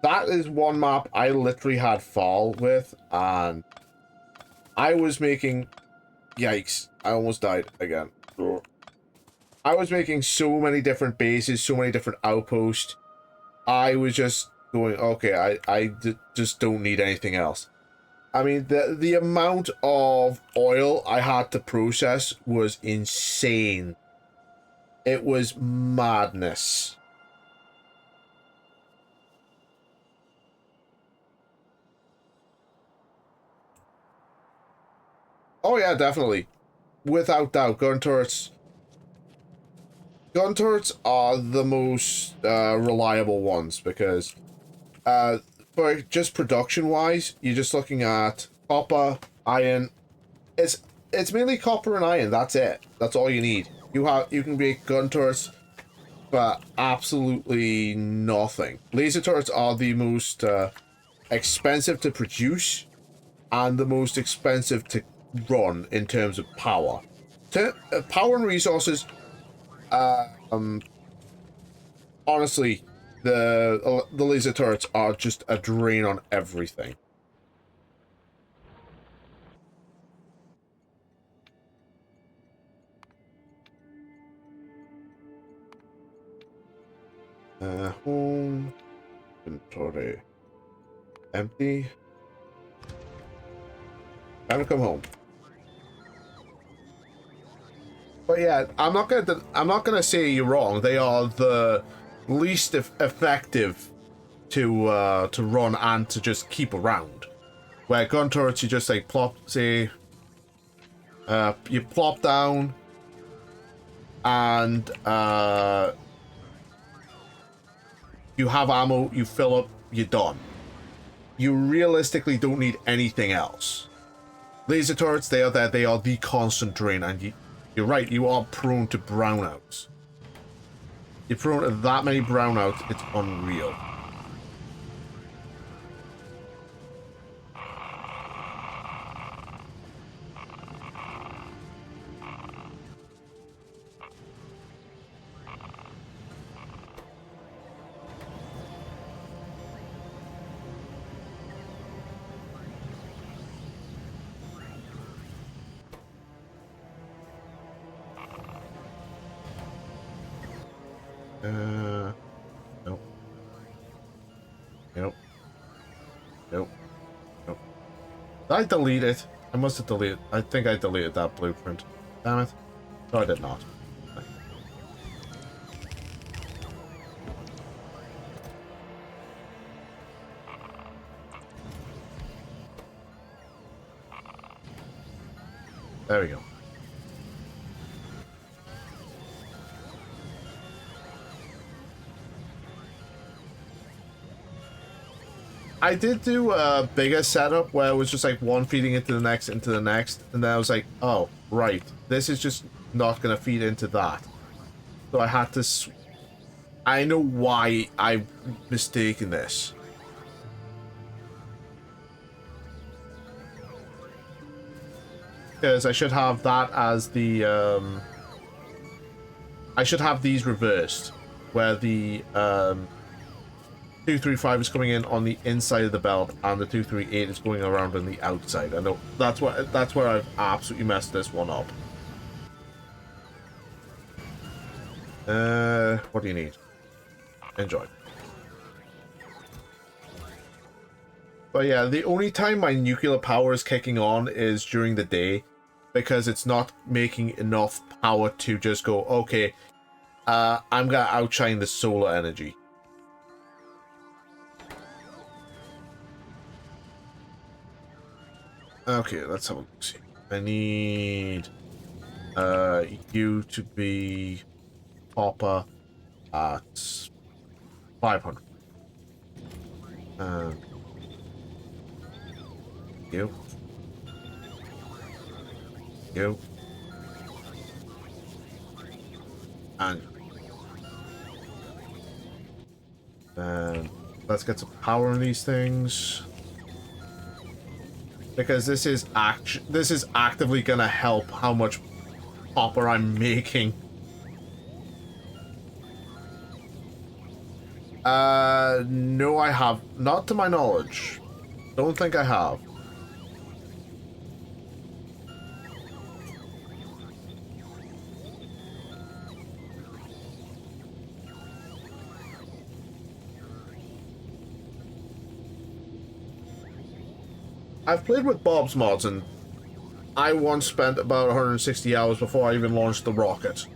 That is one map I literally had fall with, and I was making... Yikes, I almost died again. I was making so many different bases, so many different outposts. I was just going, okay, just don't need anything else. I mean, the amount of oil I had to process was insane. It was madness. Oh yeah, definitely. Without doubt, gun turrets. Gun turrets are the most reliable ones because, for just production-wise, you're just looking at copper, iron. It's mainly copper and iron. That's it. That's all you need. You can make gun turrets for absolutely nothing. Laser turrets are the most expensive to produce and the most expensive to run in terms of power. Power and resources, honestly, the laser turrets are just a drain on everything. Home inventory empty. Time to come home. But yeah, I'm not gonna say you're wrong. They are the least effective to run and to just keep around. Where gun turrets, you just like plop, say, you plop down, and you have ammo, you fill up, you're done. You realistically don't need anything else. Laser turrets, they are there. They are the constant drain, and you're right. You are prone to brownouts. You're prone to that many brownouts. It's unreal. Nope. Nope. Nope. Nope. Did I delete it? I must have deleted. I think I deleted that blueprint. Damn it. No, I did not. There we go. I did do a bigger setup where it was just like one feeding into the next, and then I was like, oh, right, this is just not going to feed into that. So I had to... I know why I've mistaken this. Because I should have that as the... I should have these reversed, where the 235 is coming in on the inside of the belt, and the 238 is going around on the outside. I know that's where I've absolutely messed this one up. What do you need? Enjoy. But yeah, the only time my nuclear power is kicking on is during the day, because it's not making enough power to just go, okay, I'm gonna outshine the solar energy. Okay, let's have a look. See, I need you to be Hopper at 500. You. You. And then let's get some power in these things. Because this is actively gonna help how much copper I'm making. No, I have not to my knowledge. Don't think I have. I've played with Bob's mods, and I once spent about 160 hours before I even launched the rocket.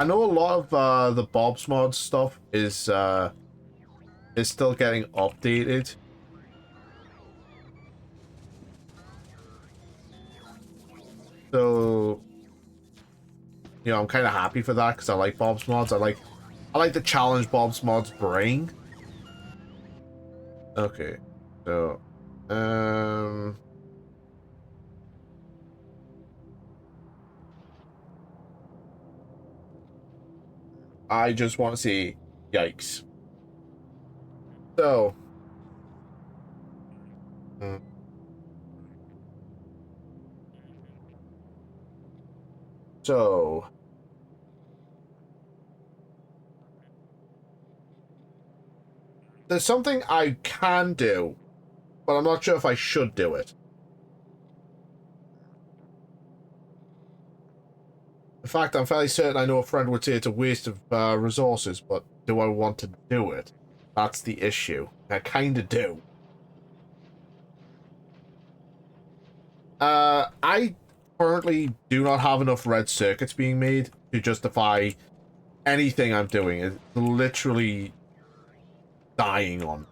I know a lot of the Bob's mods stuff is still getting updated. So, you know, I'm kind of happy for that because I like Bob's mods. I like the challenge Bob's mods bring. Okay, so, I just want to see, yikes. So, so. There's something I can do, but I'm not sure if I should do it. In fact, I'm fairly certain I know a friend would say it's a waste of resources, but do I want to do it? That's the issue. I kinda do. I currently do not have enough red circuits being made to justify anything I'm doing. It's literally dying on.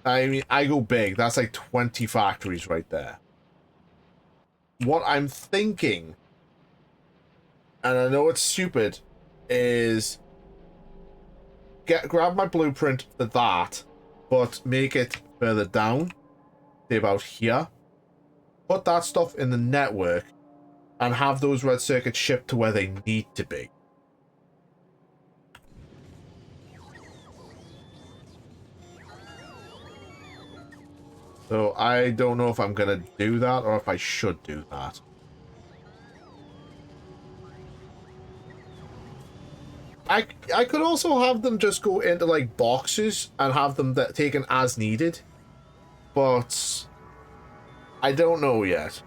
I mean, I go big. That's like 20 factories right there. What I'm thinking, and I know it's stupid, is grab my blueprint for that, but make it further down, say about here. Put that stuff in the network, and have those red circuits shipped to where they need to be. So I don't know if I'm gonna do that or if I should do that. I could also have them just go into like boxes and have them taken as needed, but I don't know yet.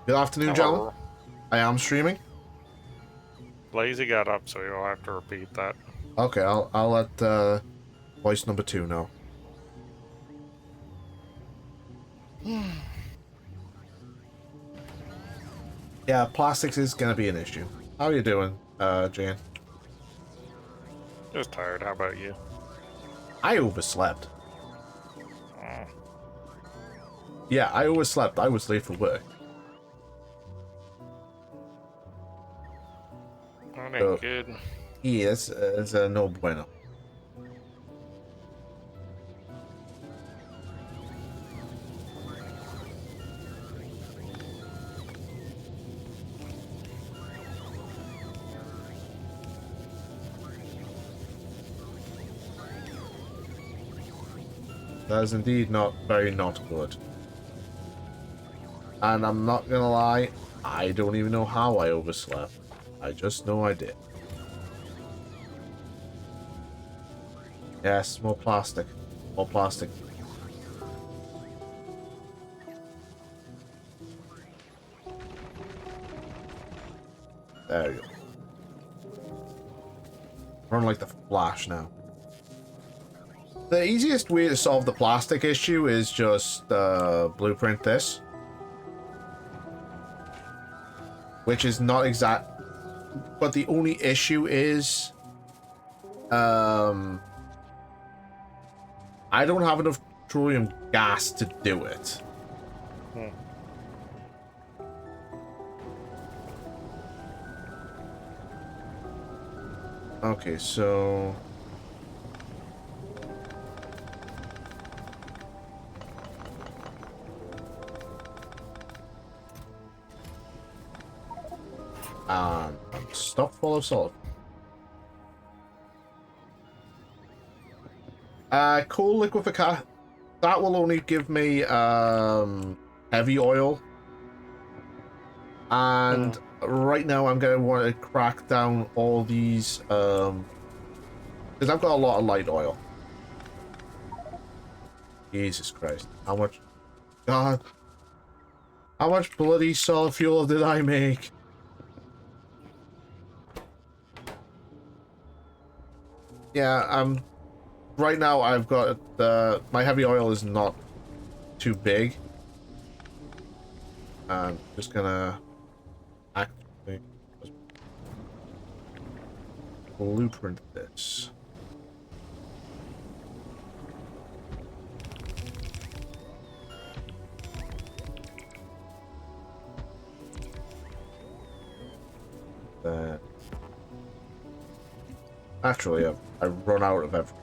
Good afternoon, gentlemen. I am streaming. Lazy got up, so you'll have to repeat that. Okay, I'll let voice number 2 know. Yeah, plastics is gonna be an issue. How are you doing, Jane? Just tired. How about you? I overslept. Oh. Yeah, I overslept. I was late for work. That ain't good. Yes, it's no bueno. That is indeed not good. And I'm not gonna lie, I don't even know how I overslept. I just know I did. Yes, more plastic. More plastic. There you go. I don't like the flash now. The easiest way to solve the plastic issue is just blueprint this. Which is not exact... But the only issue is... I don't have enough petroleum gas to do it. Hmm. Okay, so... I'm stuffed full of salt. Coal liquefaction. That will only give me heavy oil. And right now I'm going to want to crack down all these because I've got a lot of light oil. Jesus Christ. How much? God. How much bloody solid fuel did I make? Yeah, right now I've got my heavy oil is not too big. I'm just gonna actually blueprint this. Then actually I've run out of everything.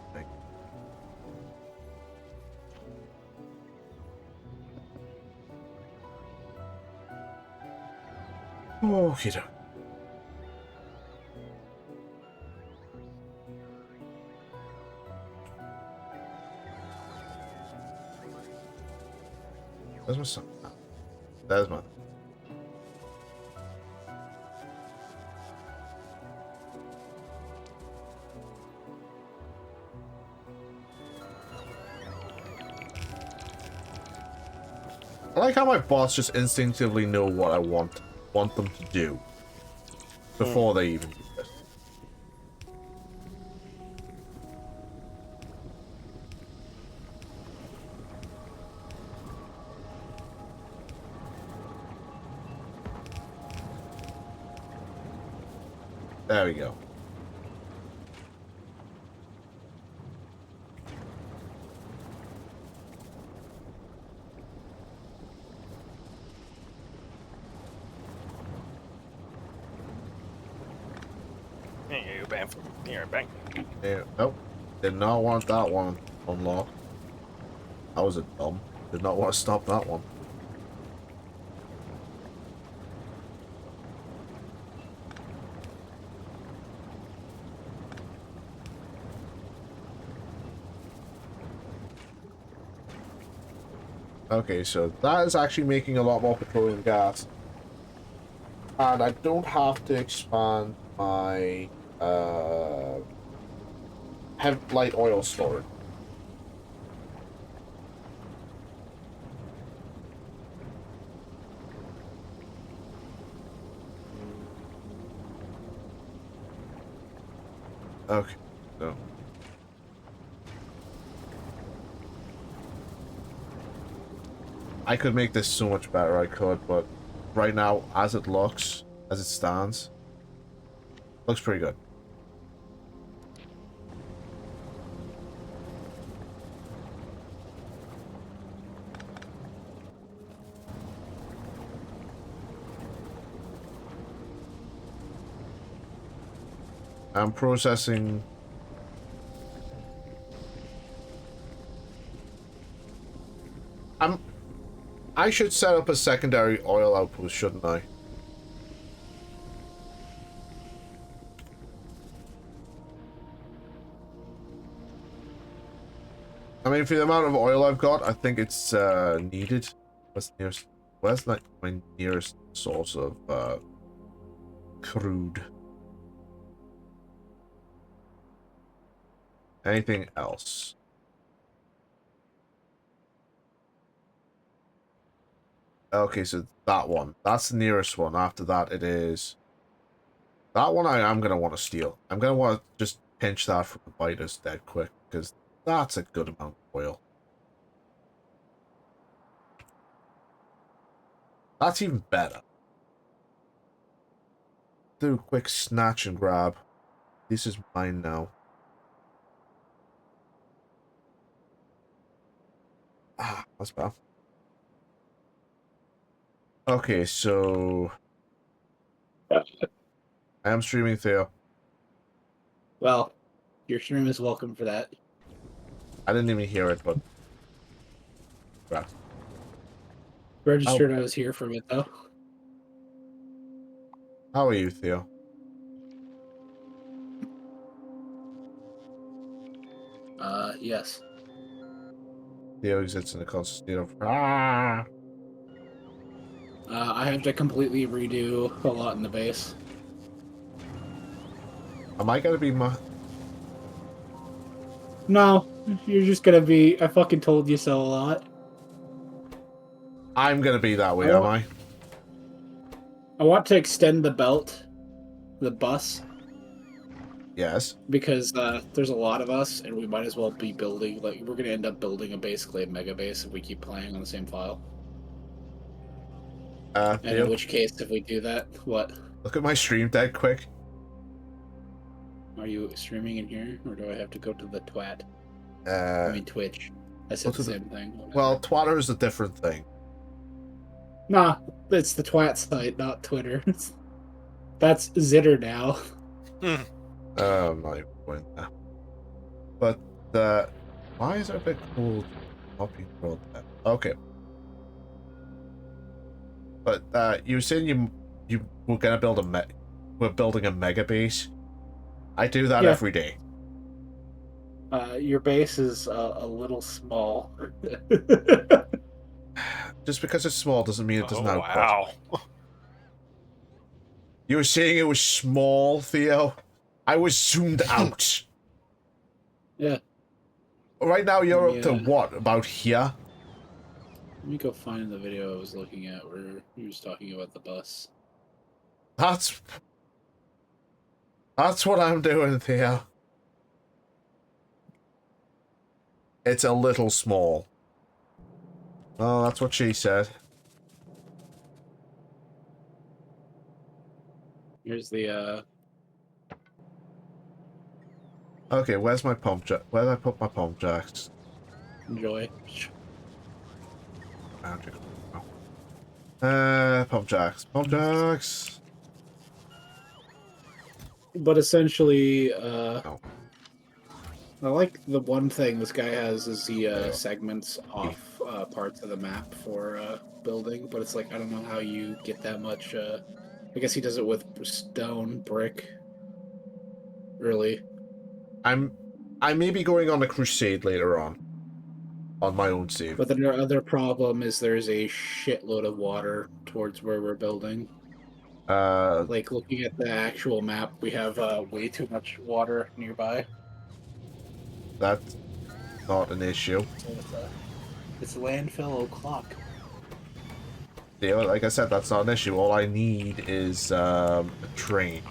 Okay, doke. Where's my son? Oh, there's my. I like how my bots just instinctively know what I want them to do before they even do this. There we go. You bang for here, bang. Yeah, nope. Did not want that one unlocked. That was a dumb. Did not want to stop that one. Okay, so that is actually making a lot more petroleum gas. And I don't have to expand my light oil storage. Okay, so I could make this so much better, I could, but right now, as it looks, as it stands, looks pretty good. I'm processing. I should set up a secondary oil outpost, shouldn't I? I mean, for the amount of oil I've got, I think it's needed. Where's like my nearest source of crude? Anything else? Okay, so that one. That's the nearest one. After that, it is... That one I am going to want to steal. I'm going to want to just pinch that from the biters dead quick, because that's a good amount of oil. That's even better. Do a quick snatch and grab. This is mine now. Ah, that's bad. Okay, so I am streaming Theo. Well, your stream is welcome for that. I didn't even hear it, but right. Registered I was here from it, though. How are you, Theo? Yes. Theo exists in a constant state of ah. I have to completely redo a lot in the base. Am I gonna be my? No, you're just gonna be. I fucking told you so a lot. I'm gonna be that way, am I? I want to extend the belt, the bus, Yes. because there's a lot of us, and we might as well be building. Like, we're gonna end up building basically a mega base if we keep playing on the same file. And Theo, in which case, if we do that, what? look at my stream dead quick. Are you streaming in here, or do I have to go to the twat? I I mean Twitch. I said the same thing. Whatever. Well, Twitter is a different thing. Nah, it's the twat site, not Twitter. That's Zitter now. I'm not even going there. But why is it a bit cold? Not being told that. Okay. But you were saying you were gonna build we're building a mega base. I do that every day. Your base is a little small. Just because it's small doesn't mean it doesn't Oh, output. wow. You were saying it was small, Theo? I was zoomed out. Yeah. Right now you're up to what? About here? Let me go find the video I was looking at where he was talking about the bus. That's what I'm doing, Theo. It's a little small. Oh, that's what she said. Here's the Okay, where's my pump jack? Where did I put my pump jacks? enjoy. Pump jacks. Pump jacks. But essentially, No. I like the one thing this guy has is the segments off parts of the map for building, but it's like I don't know how you get that much. I guess he does it with stone, brick. Really, I may be going on a crusade later on my own save. but the other problem is there's a shitload of water towards where we're building. Like looking at the actual map, we have way too much water nearby. That's not an issue. So it's landfill o'clock. Yeah, like I said, that's not an issue. All I need is a train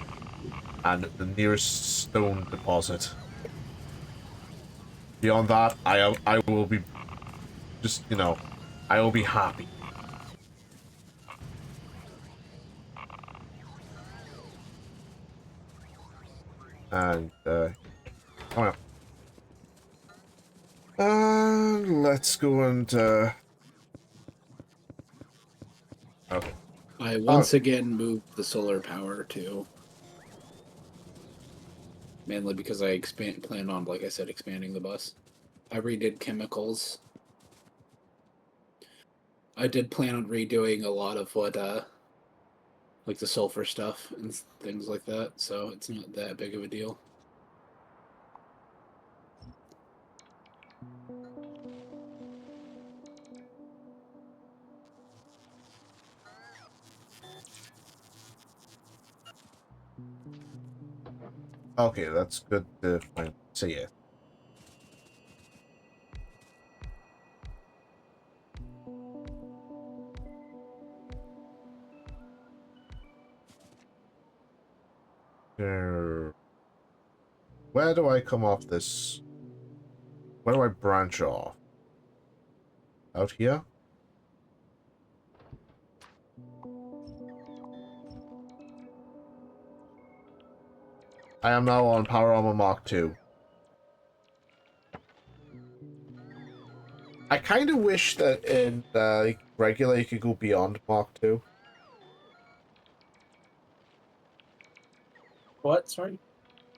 and the nearest stone deposit. Beyond that, I will be just, you know, I will be happy. And come on. Let's go and okay. I once again moved the solar power to mainly because I planned on, like I said, expanding the bus. I redid chemicals. I did plan on redoing a lot of what, like the sulfur stuff and things like that, so it's not that big of a deal. Okay, that's good to say it. where do I come off this? Where do I branch off? Out here? I am now on Power Armor Mark II. I kind of wish that in like, regular you could go beyond Mark II. What? Sorry.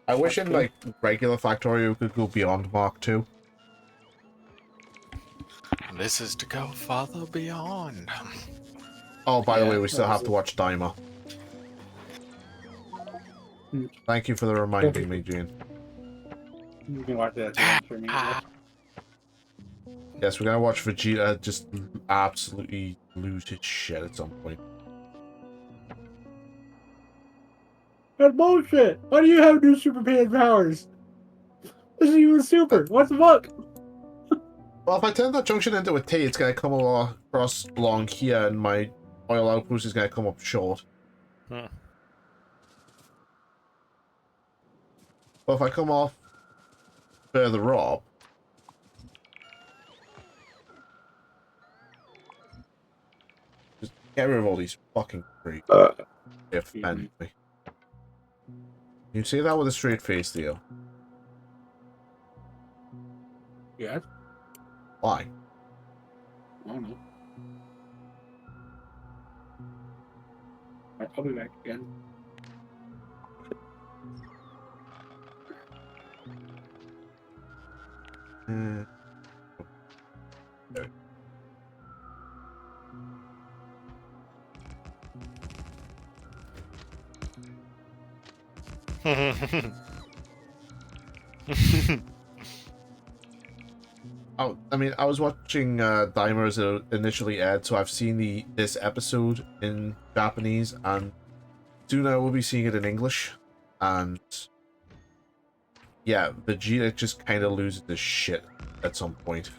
I wish Mark in II? like regular Factorio you could go beyond Mark II. This is to go farther beyond. Oh, by the way, Yeah, we still that was have to watch Daima. Hmm. Thank you for the reminding me, Gene. You can watch that if you want for me. Yeah. Yes, we're gonna watch Vegeta just absolutely lose his shit at some point. That's bullshit. Why do you have new Superman powers? This isn't even super. What the fuck? Well, if I turn that junction into a T, it's gonna come across along here, and my oil outpost is gonna come up short. Hmm. But if I come off further up, just get rid of all these fucking freaks. They offend me. You say that with a straight face, Theo. Yeah. Why? I don't know. Alright, I'll be back again. Hmm. Oh, I mean, I was watching Daima as it initially aired, so I've seen this episode in Japanese, and soon I will be seeing it in English. And yeah, Vegeta just kind of loses his shit at some point.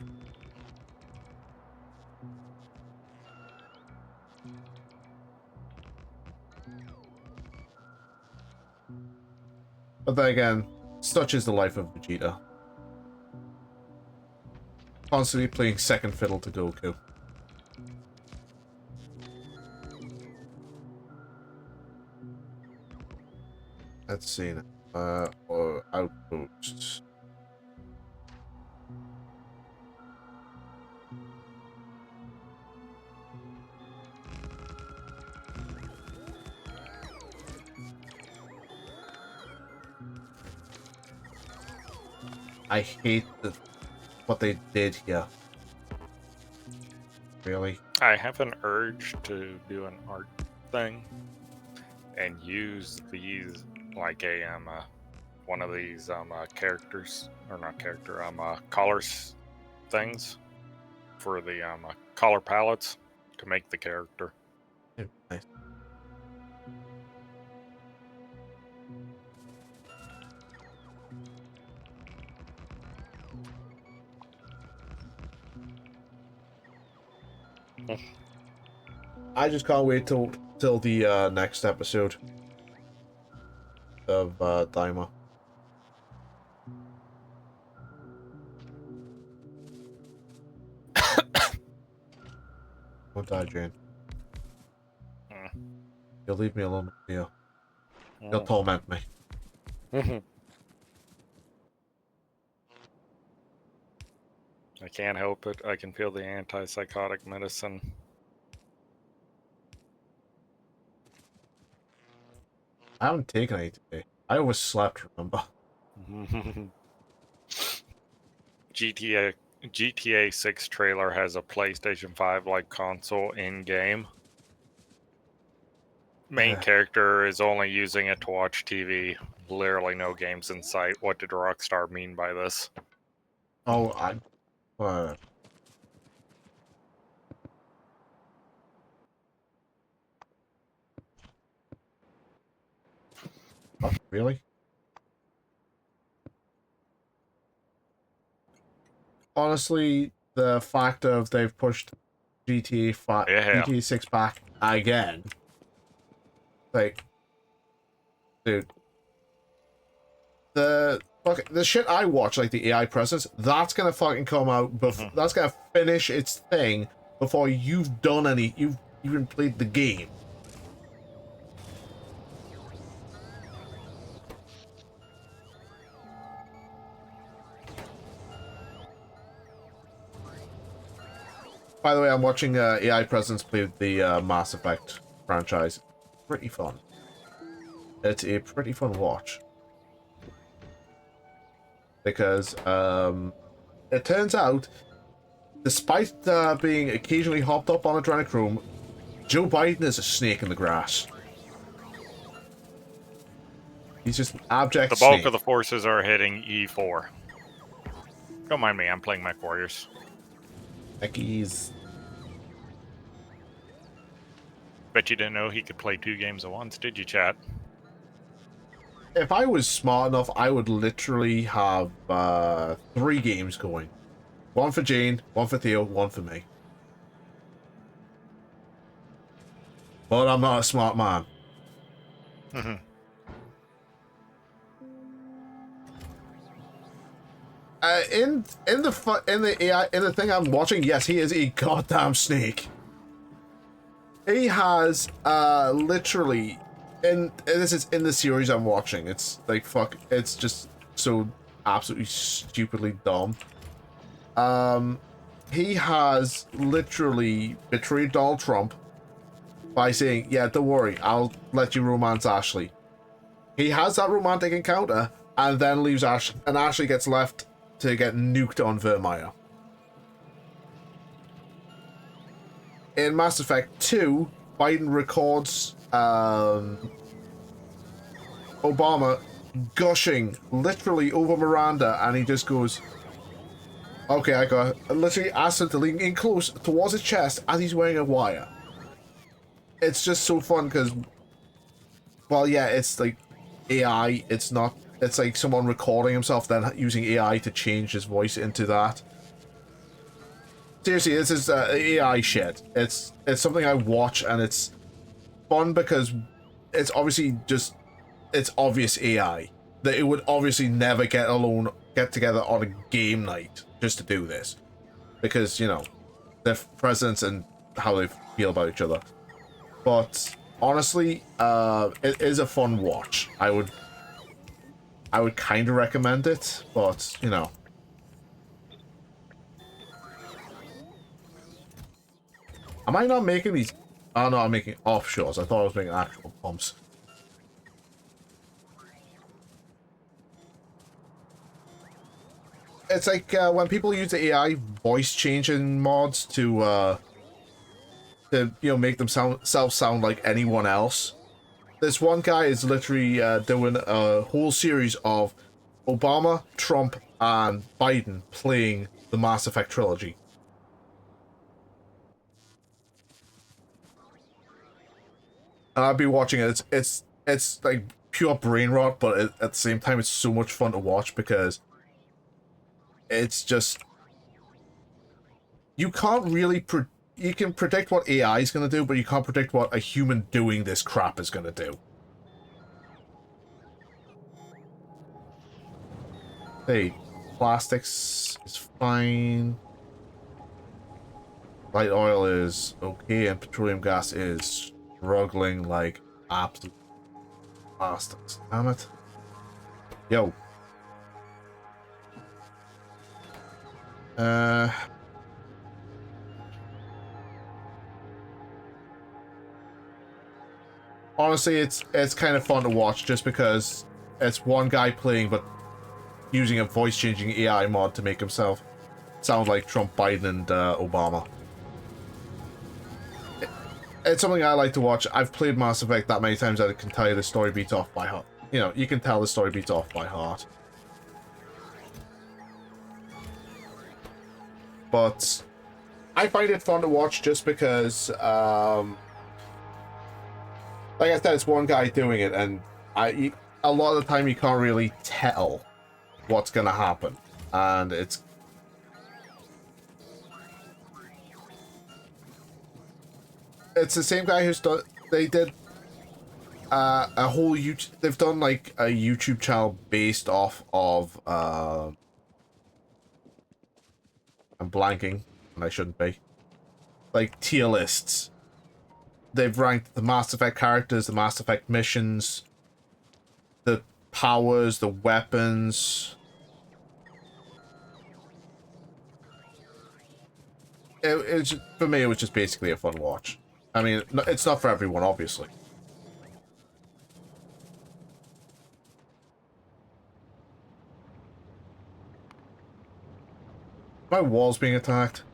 But then again, such is the life of Vegeta. Constantly playing second fiddle to Goku. Let's see now. Outposts. I hate what they did here. Really? I have an urge to do an art thing and use these like a one of these characters, or not character, collars things for the collar palettes to make the character. Yeah, nice. I just can't wait till the next episode of Daima. Don't die, Jane. Mm. You'll leave me alone, Theo. You'll Mm. torment me. I can't help it. I can feel the antipsychotic medicine. I haven't taken any today. I overslept, remember? GTA 6 trailer has a PlayStation 5 like console in game. Main character is only using it to watch TV. Literally no games in sight. What did Rockstar mean by this? Oh, what? Really? Honestly, the fact of they've pushed GTA 5, Yeah. GTA 6 back again. Like, dude, the fuck, the shit I watch, like the AI presence, that's gonna fucking come out before, that's gonna finish its thing before you've done you've even played the game. By the way, I'm watching AI presence play the Mass Effect franchise. Pretty fun. It's a pretty fun watch. Because it turns out, despite being occasionally hopped up on adrenochrome, Joe Biden is a snake in the grass. He's just an abject The bulk snake. of the forces are hitting E4. Don't mind me, I'm playing Mech Warriors. He's... Bet you didn't know he could play 2 games at once, did you, chat? If I was smart enough, I would literally have 3 games going. 1 for Jane, 1 for Theo, 1 for me. But I'm not a smart man. In the thing I'm watching, yes, he is a goddamn snake. He has literally, and this is in the series I'm watching. It's like fuck. It's just so absolutely stupidly dumb. He has literally betrayed Donald Trump by saying, "Yeah, don't worry, I'll let you romance Ashley." He has that romantic encounter and then leaves Ashley, and Ashley gets left to get nuked on Vermeer. In Mass Effect 2, Biden records Obama gushing literally over Miranda, and he just goes, "Okay, I got it." Literally asks him to lean in close towards his chest as he's wearing a wire. It's just so fun because, well, yeah, it's like AI. It's not. It's like someone recording himself, then using AI to change his voice into that. Seriously, this is AI shit. It's something I watch, and it's fun because it's obviously just it's obvious AI that it would obviously never get together on a game night just to do this, because you know their presence and how they feel about each other. But honestly, it is a fun watch. I would kind of recommend it, but you know. Am I not making these? Oh no, I'm making offshores. I thought I was making actual pumps. It's like when people use the AI voice changing mods to you know, make themselves sound like anyone else. This one guy is literally doing a whole series of Obama, Trump, and Biden playing the Mass Effect trilogy. And I'd be watching it. It's like pure brain rot, but at the same time, it's so much fun to watch because it's just you can't really you can predict what AI is going to do, but you can't predict what a human doing this crap is going to do. Hey, plastics is fine. Light oil is okay, and petroleum gas is struggling like absolute bastards. Damn it. Yo. Honestly, it's kind of fun to watch just because it's one guy playing, but using a voice-changing AI mod to make himself sound like Trump, Biden, and Obama. It's something I like to watch. I've played Mass Effect that many times that I can tell you the story beats off by heart. You know, you can tell the story beats off by heart. But I find it fun to watch just because, like I said, it's one guy doing it, and a lot of the time you can't really tell what's gonna happen, and it's the same guy who's done. They did a whole YouTube. They've done like a YouTube channel based off of. I'm blanking, and I shouldn't be. Like tier lists. They've ranked the Mass Effect characters, the Mass Effect missions, the powers, the weapons. It's for me. It was just basically a fun watch. I mean, it's not for everyone, obviously. My wall's being attacked.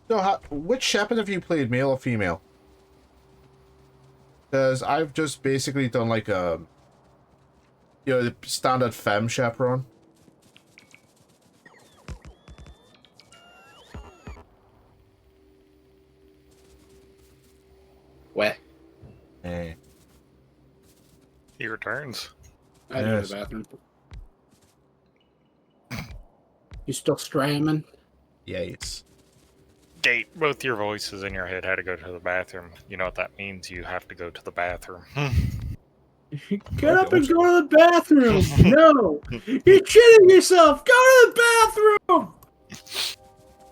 So, which Shepherd have you played, male or female? Because I've just basically done like a, the standard femme chaperone. Where? Eh. He returns. I go to the bathroom. You still streaming? Yes. Gate, both your voices in your head had to go to the bathroom. You know what that means? You have to go to the bathroom. Get up and go to the bathroom! No! You're shitting yourself! Go to the bathroom!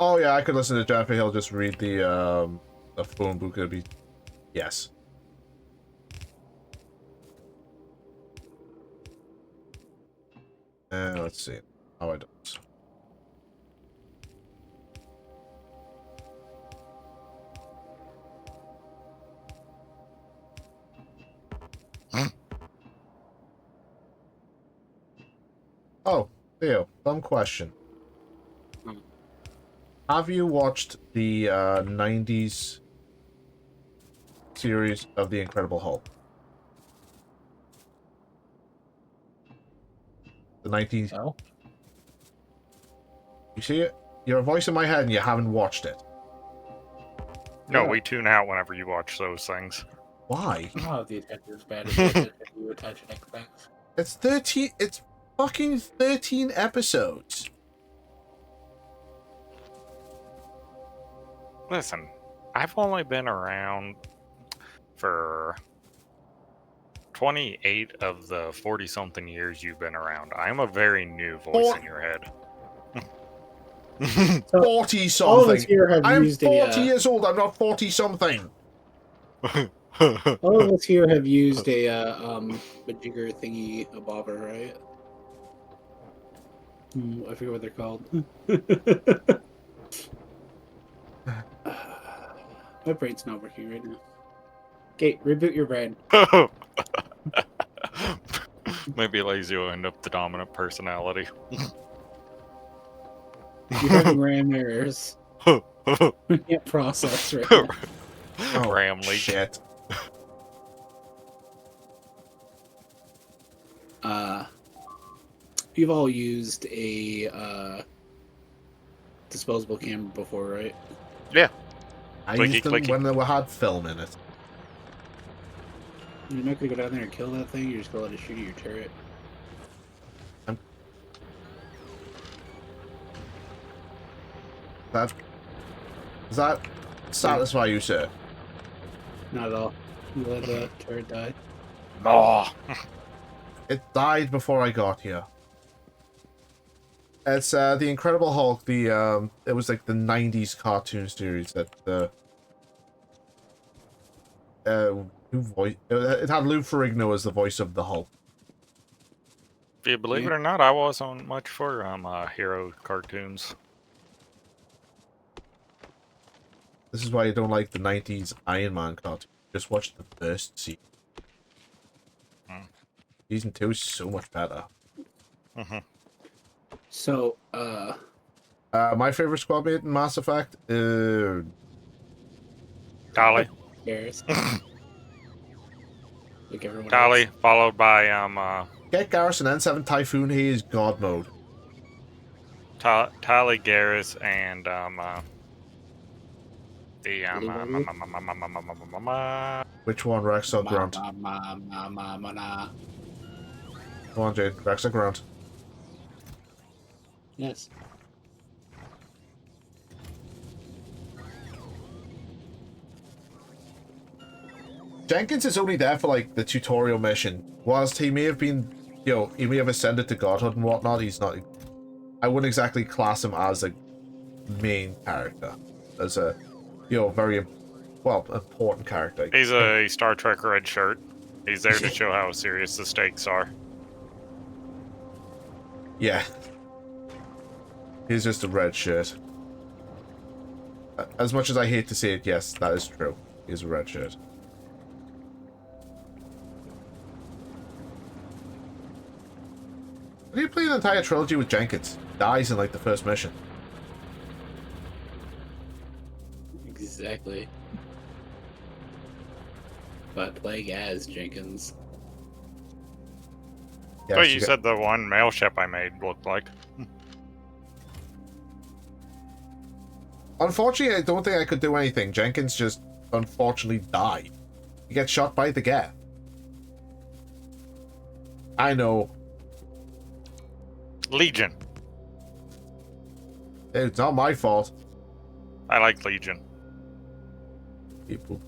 Oh yeah, I could listen to Jeffrey Hill just read the phone book. It'd be yes. Let's see how I do this. Oh, Theo, dumb question. Have you watched the 90s series of The Incredible Hulk? The 90s. Oh. You see it? You're a voice in my head and you haven't watched it. No, Yeah. we tune out whenever you watch those things. Why? Oh, the attention is bad. Attention expense. It's 13. It's fucking 13 episodes. Listen, I've only been around for 28 of the 40-something years you've been around. I'm a very new voice in your head. 40 All of us something. here have I'm used 40 years old. I'm not 40 something. all of us here have used a majigger thingy, a bobber, right? I forget what they're called. My brain's not working right now. Okay, reboot your brain. Maybe lazy will end up the dominant personality. You're having RAM errors. We can't process right now. Oh, RAM leak. shit. You've all used a disposable camera before, right? Yeah. I Clicky, used them clicky. when they had film in it. You're not gonna go down there and kill that thing. You're just gonna let it shoot at your turret. Does that satisfy you, sir? Not at all. You let the turret die. No. It died before I got here. It's the Incredible Hulk. It was like the '90s cartoon series that who voice it had Lou Ferrigno as the voice of the Hulk. Yeah, believe it or not, I wasn't much for hero cartoons. This is why you don't like the '90s Iron Man cartoon. Just watch the first season. Season 2 is so much better. So, My favorite squad mate in Mass Effect. Dolly. Garrus. Like everyone Dolly, else. followed by Get Garrison N7 Typhoon. He is God mode. Tali Garrus and The Which one, Rex or Grunt? Nah. Come on, Jade. Rex or Grunt? Yes. Jenkins is only there for like the tutorial mission. Whilst he may have been, he may have ascended to godhood and whatnot. He's not. I wouldn't exactly class him as a main character, as a, very, well, important character. He's a Star Trek red shirt. He's there to show how serious the stakes are. Yeah. He's just a red shirt. As much as I hate to say it, yes, that is true. He's a red shirt. How do you play an entire trilogy with Jenkins? Dies in like the first mission. Exactly. But playing as Jenkins. Yes, But you said the one mail ship I made looked like. Unfortunately, I don't think I could do anything. Jenkins just, unfortunately, died. He gets shot by the Geth. I know. Legion. It's not my fault. I like Legion. People.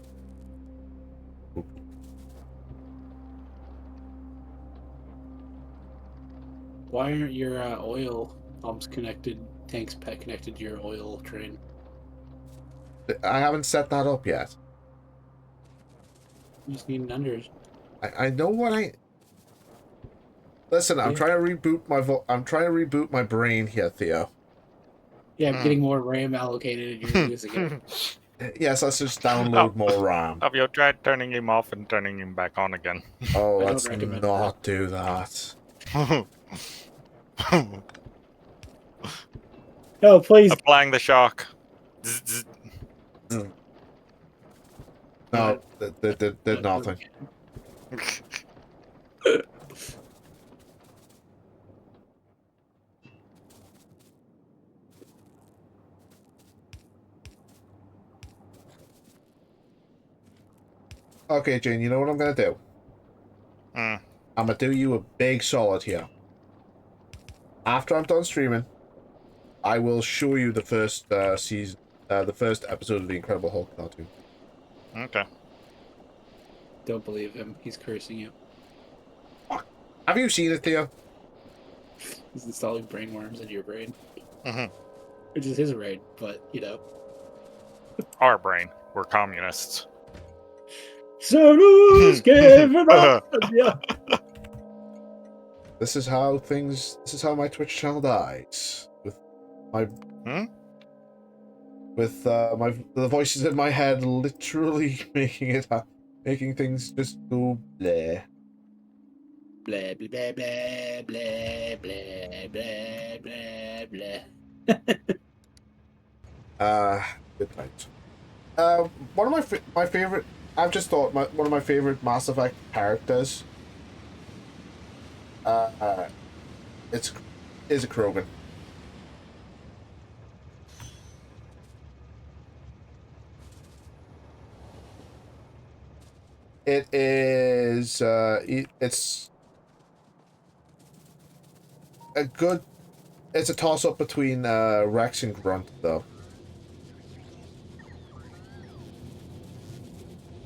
Why aren't your oil pumps connected, tanks connected to your oil train? I haven't set that up yet. You just need an unders. I know what I... Listen, I'm trying to reboot my my brain here, Theo. Yeah, I'm getting more RAM allocated and you're using it. Yes, let's just download more RAM. Have you tried turning him off and turning him back on again? Oh, I let's don't recommend not do that. No, please. Applying the shock. No, did nothing. Okay, Jane, you know what I'm gonna do? I'm gonna do you a big solid here. After I'm done streaming, I will show you the first season, the first episode of the Incredible Hulk cartoon. Okay. Don't believe him. He's cursing you. Have you seen it, Theo? He's installing brain worms into your brain. Mm-hmm. Which is his brain, but, Our brain. We're communists. So who's giving up? Yeah. This is how my Twitch channel dies. With my... With the voices in my head literally making things just go bleh. Blah, blah, blah, blah, blah, blah, blah, blah. Good night. One of my favorite... I've just thought one of my favorite Mass Effect characters is a Krogan. It is it's a toss up between Rex and Grunt though.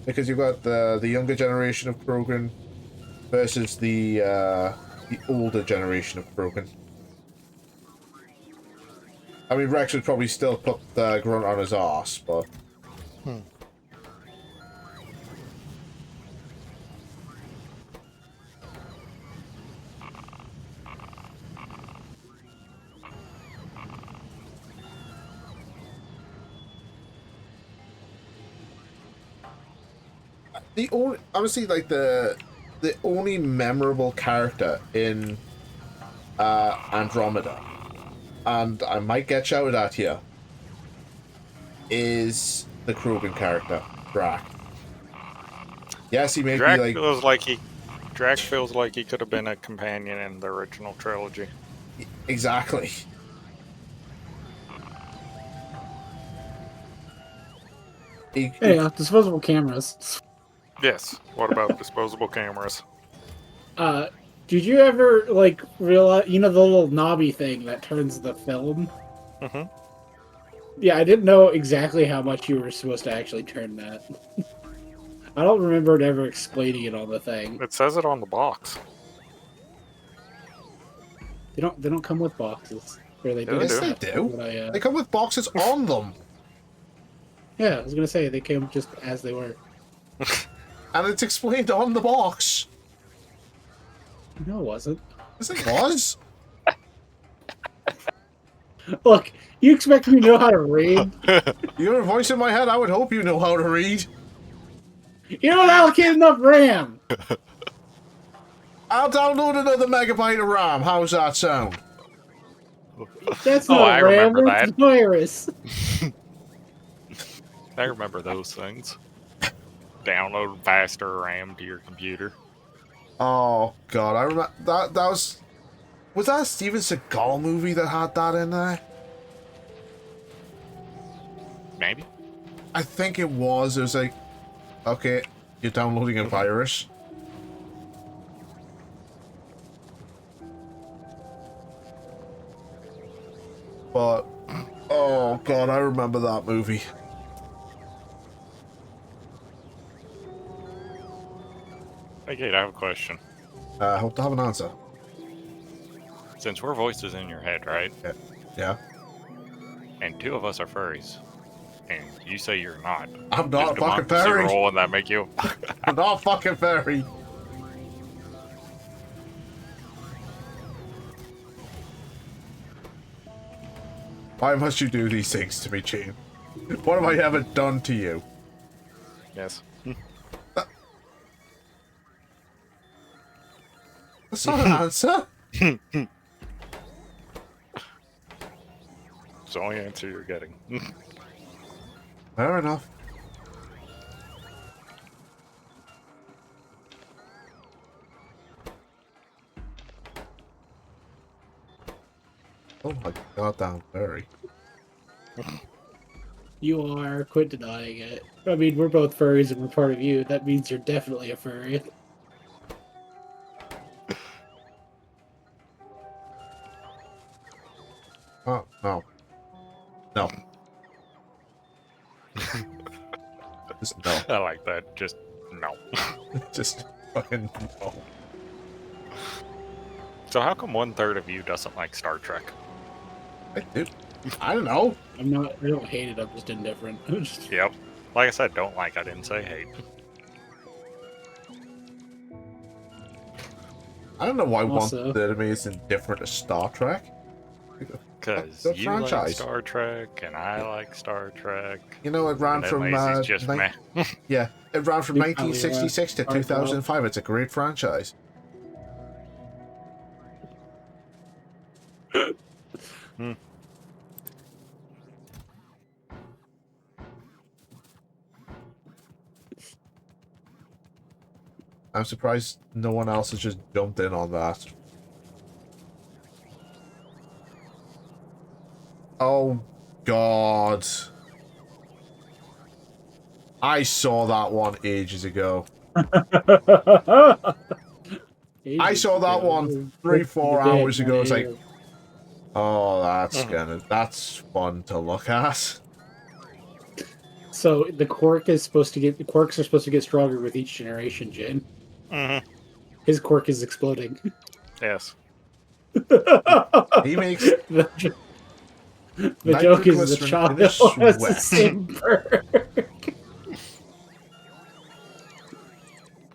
Because you've got the younger generation of Krogan versus the older generation of Krogan. I mean, Rex would probably still put Grunt on his arse, but... honestly, like the only memorable character in Andromeda, and I might get shouted at here, is the Krogan character, Drac. Yes, he may be like... Drac feels like he could have been a companion in the original trilogy. Exactly. Anyhow, disposable cameras. Yes. What about disposable cameras? Did you ever like realize the little knobby thing that turns the film? Mm-hmm. Yeah, I didn't know exactly how much you were supposed to actually turn that. I don't remember it ever explaining it on the thing. It says it on the box. They don't come with boxes. Or they Yeah, do. they Yes, do. they do. But They come with boxes on them. yeah, I was gonna say they came just as they were. And it's explained on the box. No, it wasn't. Yes, it was. Look, you expect me to know how to read? You're a voice in my head. I would hope you know how to read. You don't allocate enough RAM. I'll download another megabyte of RAM. How's that sound? That's Oh, not I RAM. remember That's that. virus. I remember those things. Download faster RAM to your computer. Oh god, I remember that. That was that a Steven Seagal movie that had that in there? Maybe. I think it was. It was like, okay, you're downloading a virus. But oh god, I remember that movie. Hey, Kate, I have a question. I hope to have an answer. Since we're voices in your head, right? Yeah. And two of us are furries, and you say you're not. I'm Does not a fucking democracy fairy. roll and that make you? I'm not a fucking fairy. Why must you do these things to me, Gene? What have I ever done to you? Yes. That's not an answer. It's the only answer you're getting. Fair enough. Oh my goddamn fairy. You are. Quit denying it. I mean, we're both furries and we're part of you. That means you're definitely a furry. Oh, no. No. Just no. I like that. Just no. Just fucking no. So how come 1/3 of you doesn't like Star Trek? I do. I don't know. I don't hate it. I'm just indifferent. Yep. Like I said, don't like. I didn't say hate. I don't know why Also- 1/3 of me is indifferent to Star Trek. Because The you like franchise. Star Trek, and I like Star Trek. You know, it ran And then from Lazy's just meh. yeah, it ran from You 1966 to probably, 2005. It's a great franchise. I'm surprised no one else has just jumped in on that. Oh, God. I saw that one ages ago. I saw that one 3-4 hours ago. It's like, oh, that's fun to look at. So the quirks are supposed to get stronger with each generation, Jin. Mm-hmm. His quirk is exploding. Yes. He makes the joke is the nitroglycerin child in his has the sweat. same perk.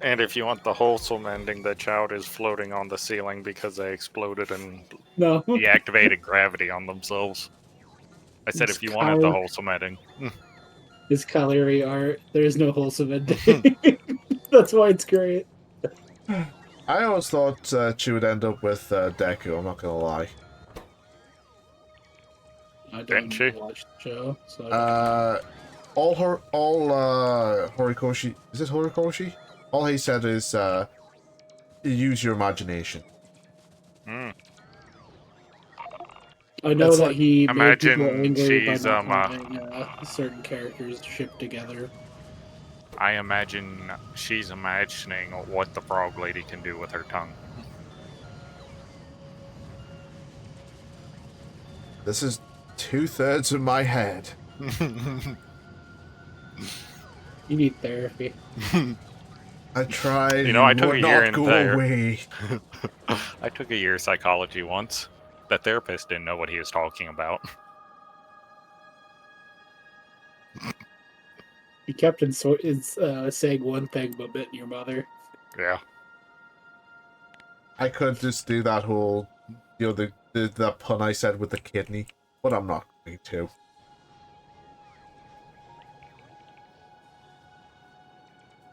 And if you want the wholesome ending, the child is floating on the ceiling because they exploded and No. deactivated gravity on themselves. I said It's if you wanted the Kyle- wholesome ending. It's Cagliari art. There is no wholesome ending. That's why it's great. I always thought she would end up with Deku, I'm not gonna lie. I Didn't don't she? watch the show, so I Horikoshi, is it Horikoshi? All he said is, use your imagination. Mm. I know It's that like- he made people Imagine angry by she's not having certain characters shipped together. I imagine she's imagining what the frog lady can do with her tongue. This is 2/3 of my head. You need therapy. I tried. You know, I it took would a year not in go there. away. I took a year of psychology once. The therapist didn't know what he was talking about. You kept saying one thing but bitten your mother. Yeah. I could just do that whole, the pun I said with the kidney, but I'm not going to.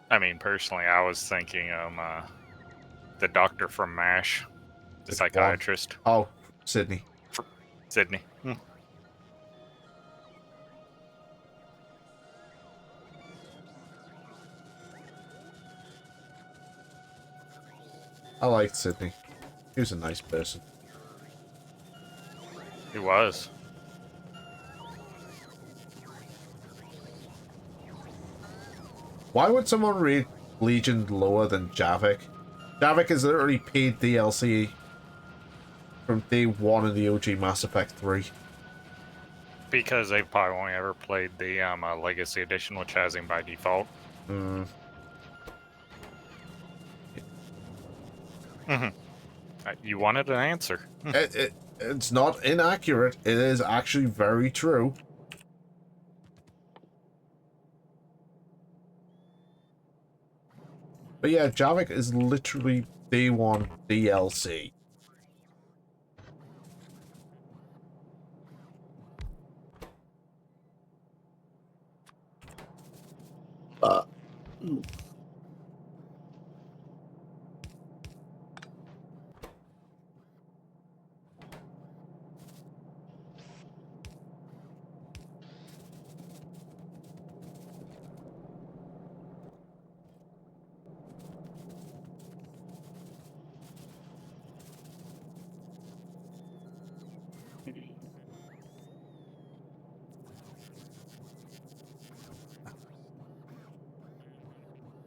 I mean, personally, I was thinking the doctor from MASH, the Which psychiatrist, Oh, Sydney. Sydney. I liked Sydney. He was a nice person. He was. Why would someone rate Legion lower than Javik? Javik is literally paid DLC from day one in the OG Mass Effect 3. Because they've probably only ever played the Legacy Edition, which has him by default. Hmm. You wanted an answer. It's not inaccurate. It is actually very true. But yeah, Javik is literally day one DLC.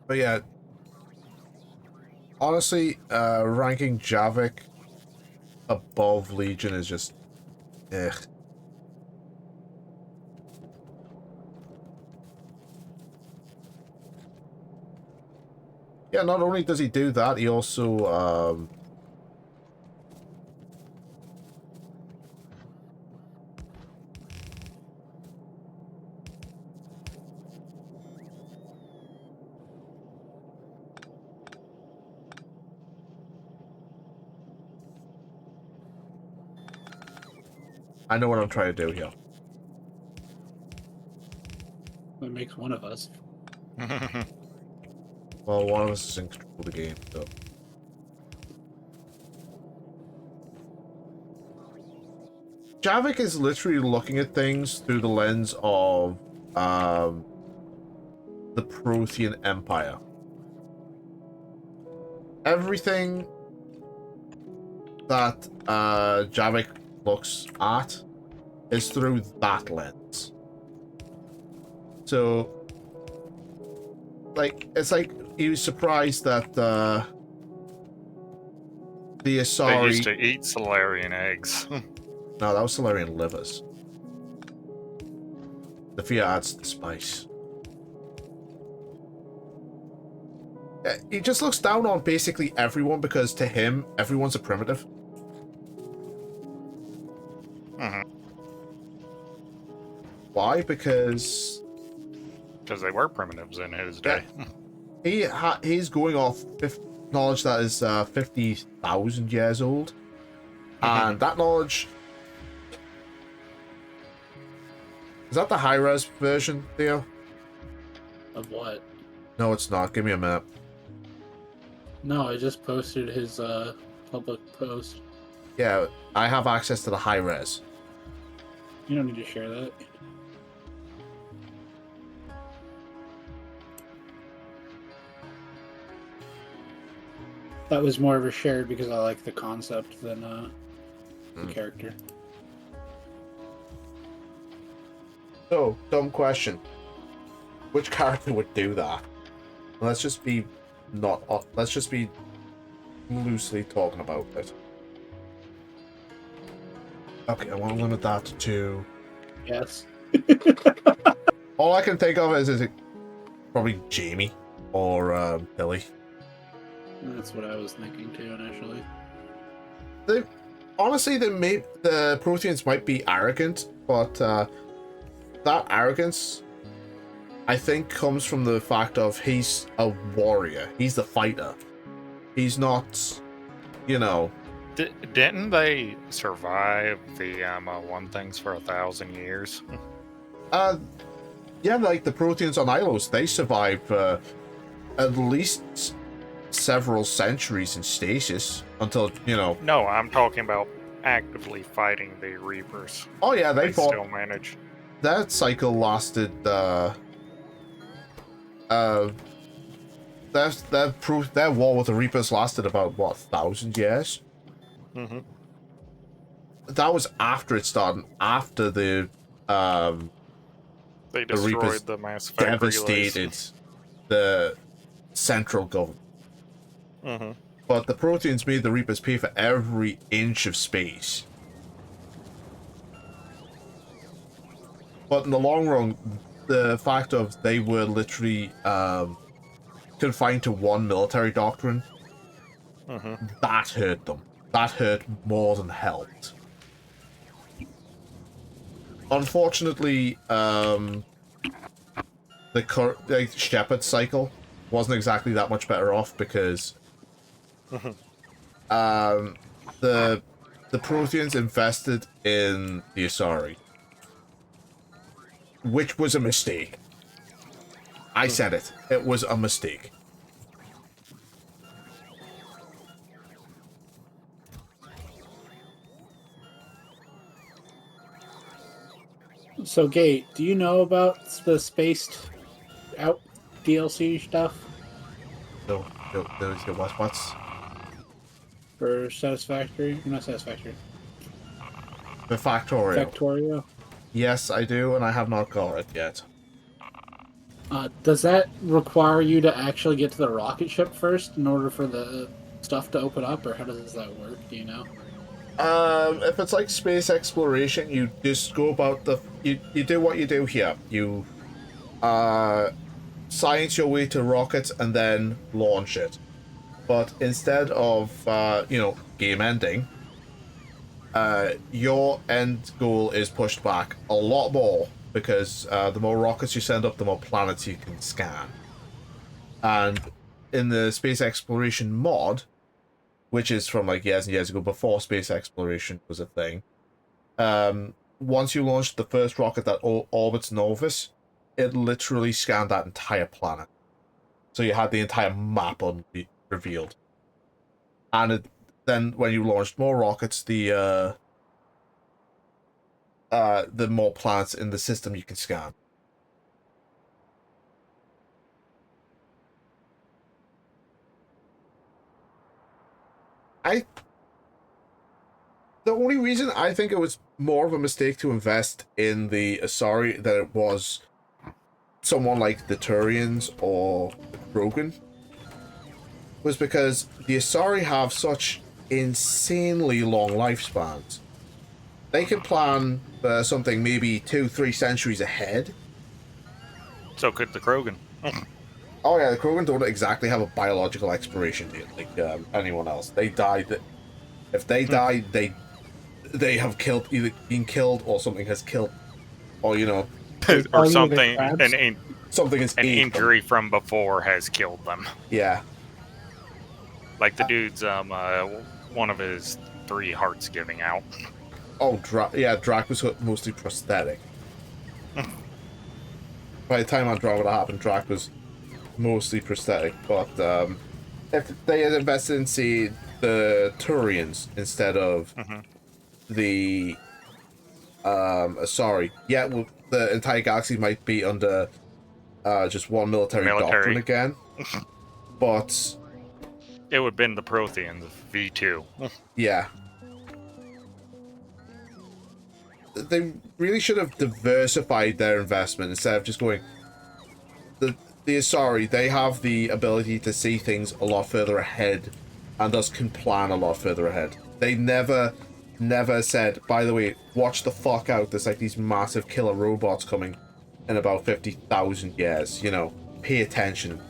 But yeah, honestly, ranking Javik above Legion is just, ugh. Yeah, not only does he do that, he also, I know what I'm trying to do here. That makes one of us. Well, one of us is in control of the game, so. Javik is literally looking at things through the lens of, the Prothean Empire. Everything that, Javik looks at is through that lens. So, like, it's like he was surprised that, the They Asari... used to eat Solarian eggs. No, that was Solarian livers. The fear adds the spice. He just looks down on basically everyone because to him, everyone's a primitive. Why? Because they were primitives in his day. he's going off knowledge that is 50,000 years old. And that knowledge... Is that the high-res version, Theo? Of what? No, it's not. Give me a minute. No, I just posted his public post. Yeah, I have access to the high-res. You don't need to share that. That was more of a shared because I like the concept than the character. So, dumb question. Which character would do that? Let's just be not. Let's just be loosely talking about it. Okay, I want to limit that to. Yes. All I can think of is it probably Jamie or Billy. That's what I was thinking too initially. They honestly, the Proteans might be arrogant, but that arrogance, I think, comes from the fact of he's a warrior. He's the fighter. He's not, you know. Didn't they survive the one things for 1,000 years? Yeah, like the Proteans on Ilos, they survived at least several centuries in stasis until, you know. No, I'm talking about actively fighting the Reapers. Oh yeah, they fought. Still managed. That cycle lasted. That war with the Reapers lasted about what 1,000 years. Mm-hmm. That was after it started. After They the destroyed Reapers the mass factory devastated the central government. Mm-hmm. But the Proteans made the Reapers pay for every inch of space. But in the long run, the fact of they were literally confined to one military doctrine, that hurt them. That hurt more than helped. Unfortunately, the Shepherd cycle wasn't exactly that much better off because the Proteans invested in the Asari, which was a mistake. I said it. It was a mistake. So, Gate, do you know about the spaced out DLC stuff So, what's for Satisfactory? Not Satisfactory. the Factorio? Factorio. Yes, I do, and I have not got it yet. Does that require you to actually get to the rocket ship first in order for the stuff to open up, or how does that work? Do you know? If it's like space exploration, you just go about you do what you do here. You science your way to rockets and then launch it. But instead of game ending, your end goal is pushed back a lot more because the more rockets you send up, the more planets you can scan. And in the space exploration mod, which is from like years and years ago, before space exploration was a thing, once you launched the first rocket that orbits Novus, it literally scanned that entire planet. So you had the entire map revealed. And then when you launched more rockets, the more planets in the system you can scan. The only reason I think it was more of a mistake to invest in the Asari than it was someone like the Turians or the Krogan was because the Asari have such insanely long lifespans. They can plan for something maybe 2-3 centuries ahead. So could the Krogan. Oh yeah, the Krogan don't exactly have a biological expiration date like anyone else. They die. If they die, they have either been killed or something has killed, or or something. Something has an ate injury them. from before has killed them. Yeah. Like the dude's one of his 3 hearts giving out. Oh, Drac was mostly prosthetic. By the time Andromeda happened, Drac was mostly prosthetic. But if they had invested in, say, the Turians instead of the Asari, the entire galaxy might be under just one military doctrine again. But it would have been the Protheans V2. Yeah. they really should have diversified their investment instead of just going. The Asari, they have the ability to see things a lot further ahead, and thus can plan a lot further ahead. They never said, by the way, watch the fuck out. There's like these massive killer robots coming in about 50,000 years. You know, pay attention.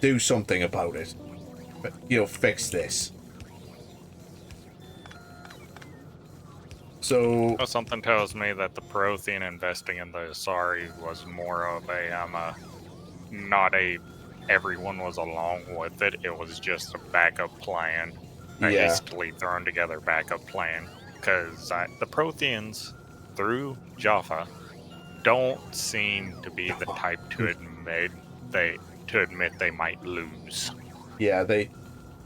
Do something about it. You know, fix this. So Well, something tells me that the Prothean investing in the Asari was more of a not a everyone was along with it. It was just a backup plan, a yeah, hastily thrown together backup plan. Because the Protheans, through Jaffa, don't seem to be the type to admit they might lose. yeah, they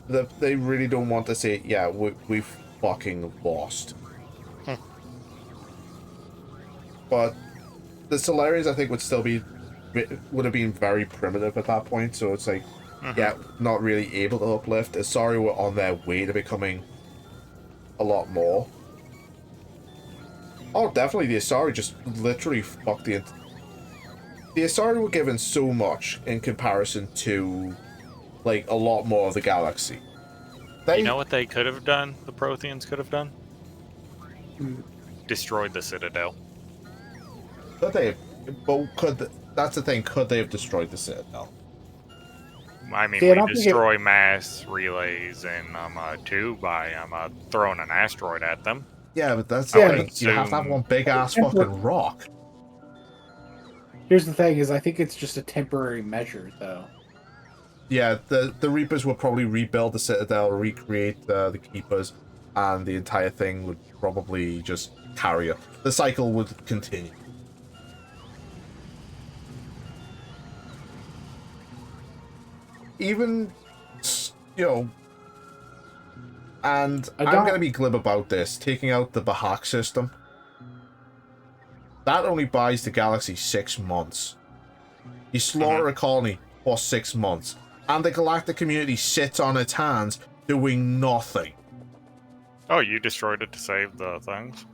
really don't want to say, yeah, we fucking lost. But the Solarians, I think, would have been very primitive at that point. So it's like, yeah, not really able to uplift. Asari were on their way to becoming a lot more. Oh, definitely, the Asari just literally fucked the Asari were given so much in comparison to, like, a lot more of the galaxy. You know what they could have done? The Protheans could have done? Destroyed the Citadel. Could they? But that's the thing. Could they have destroyed the Citadel? I mean, See, I we don't think destroy mass relays in 2 by throwing an asteroid at them. Yeah, but that's I the would thing. You have to have assume- one big ass fucking rock. Here's the thing: is I think it's just a temporary measure, though. Yeah, the Reapers would probably rebuild the Citadel, recreate the Keepers, and the entire thing would probably just carry it. The cycle would continue. Even, you know, and I'm going to be glib about this, taking out the Bahak system. That only buys the galaxy 6 months. You slaughter a colony for 6 months, and the galactic community sits on its hands doing nothing. Oh, you destroyed it to save the things?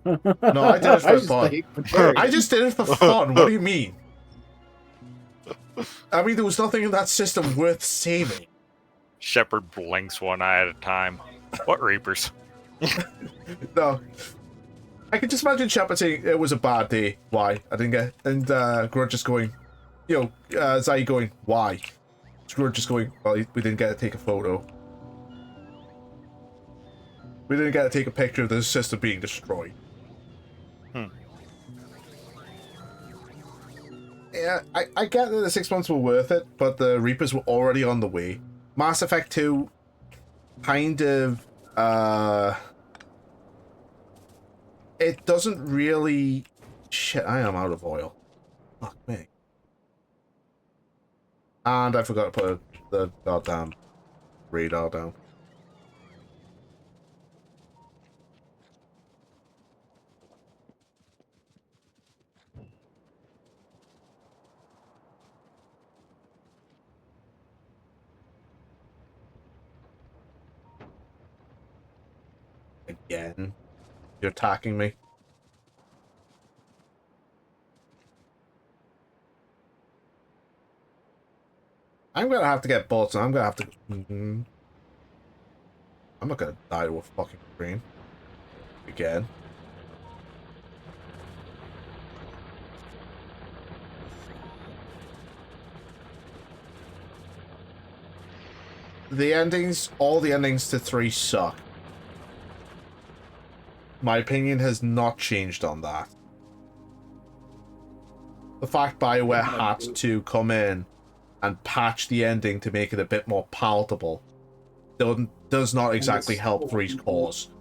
No, I did it for fun. I just did it for fun. What do you mean? I mean, there was nothing in that system worth saving. Shepard blinks one eye at a time. What Reapers? No. I can just imagine Shepard saying it was a bad day. Why? I didn't get... And Grunt just going... You know, Zai going, why? Grunt just going, well, we didn't get to take a photo. We didn't get to take a picture of the system being destroyed. Yeah, I get that the 6 months were worth it, but the Reapers were already on the way. Mass Effect 2 kind of, it doesn't really... Shit, I am out of oil. Fuck me. And I forgot to put the goddamn radar down. Again? You're attacking me? I'm gonna have to get bullets and I'm gonna have to... I'm not gonna die to a fucking train. Again. The endings, all the endings to 3 suck. My opinion has not changed on that. The fact BioWare had to come in and patch the ending to make it a bit more palatable does not exactly help 3's cause.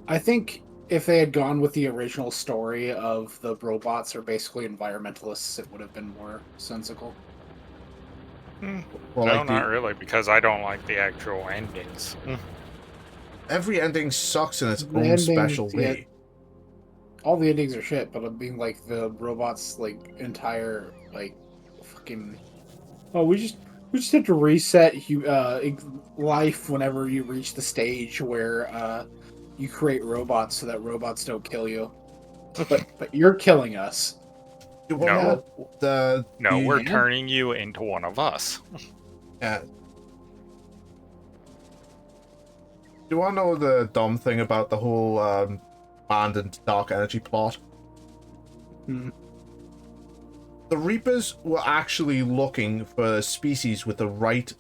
I think if they had gone with the original story of the robots are basically environmentalists, it would have been more sensible. Well, no, like not really, because I don't like the actual endings. Every ending sucks in its own special way. All the endings are shit, but I mean, like, the robots, like, entire, like, fucking... Oh, we just have to reset life whenever you reach the stage where, you create robots so that robots don't kill you. But you're killing us. You wanna No. know the No, you- we're can? turning you into one of us. yeah. Do you want to know the dumb thing about the whole abandoned dark energy plot? Hmm. The Reapers were actually looking for species with the right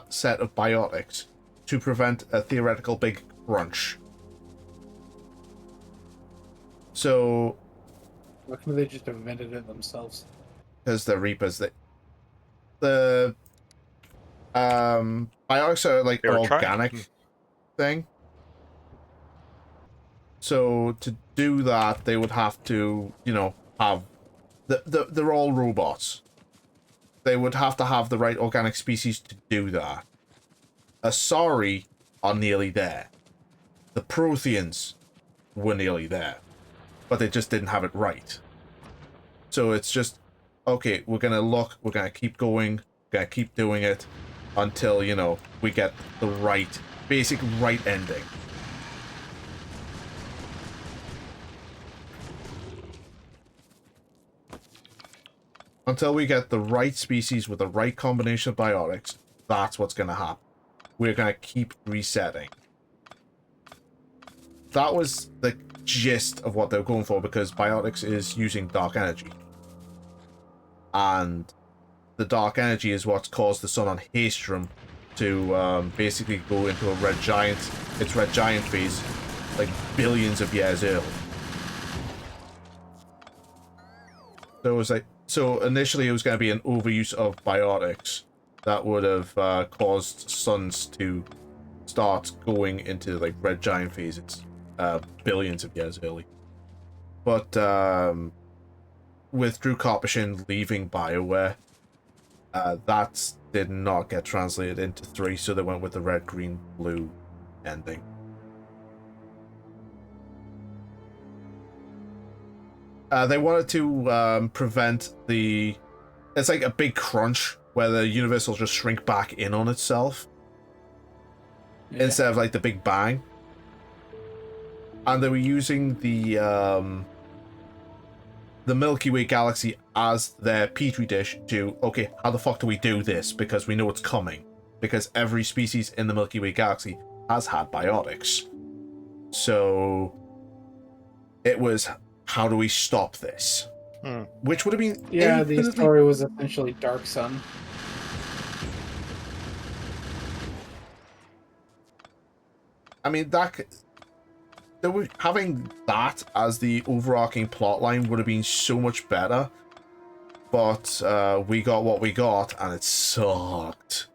set of biotics to prevent a theoretical big crunch. So, Why couldn't they just invented it themselves? because the Reapers, the biotics are like They an were trying. organic thing. So to do that, they would have to, you know, have they're all robots. They would have to have the right organic species to do that. Asari are nearly there. The Protheans were nearly there, but they just didn't have it right. So it's just, okay, we're gonna keep going, gonna keep doing it until, you know, we get the right, basic right ending. Until we get the right species with the right combination of biotics, that's what's gonna happen. We're gonna keep resetting. That was the gist of what they're going for, because biotics is using dark energy. And the dark energy is what's caused the sun on Haestrom to basically go into its red giant phase, like billions of years early. So it was like, so initially it was going to be an overuse of biotics that would have caused suns to start going into like red giant phases, billions of years early. But with Drew Karpyshyn leaving BioWare, that did not get translated into 3, so they went with the red, green, blue ending. They wanted to prevent the... It's like a big crunch where the universe will just shrink back in on itself. Yeah. Instead of like the Big Bang. And they were using the Milky Way galaxy as their petri dish to, okay, how the fuck do we do this? Because we know it's coming. Because every species in the Milky Way galaxy has had biotics. So it was, how do we stop this? Which would have been... Yeah, the story was essentially Dark Sun. I mean, having that as the overarching plotline would have been so much better, but we got what we got, and it sucked.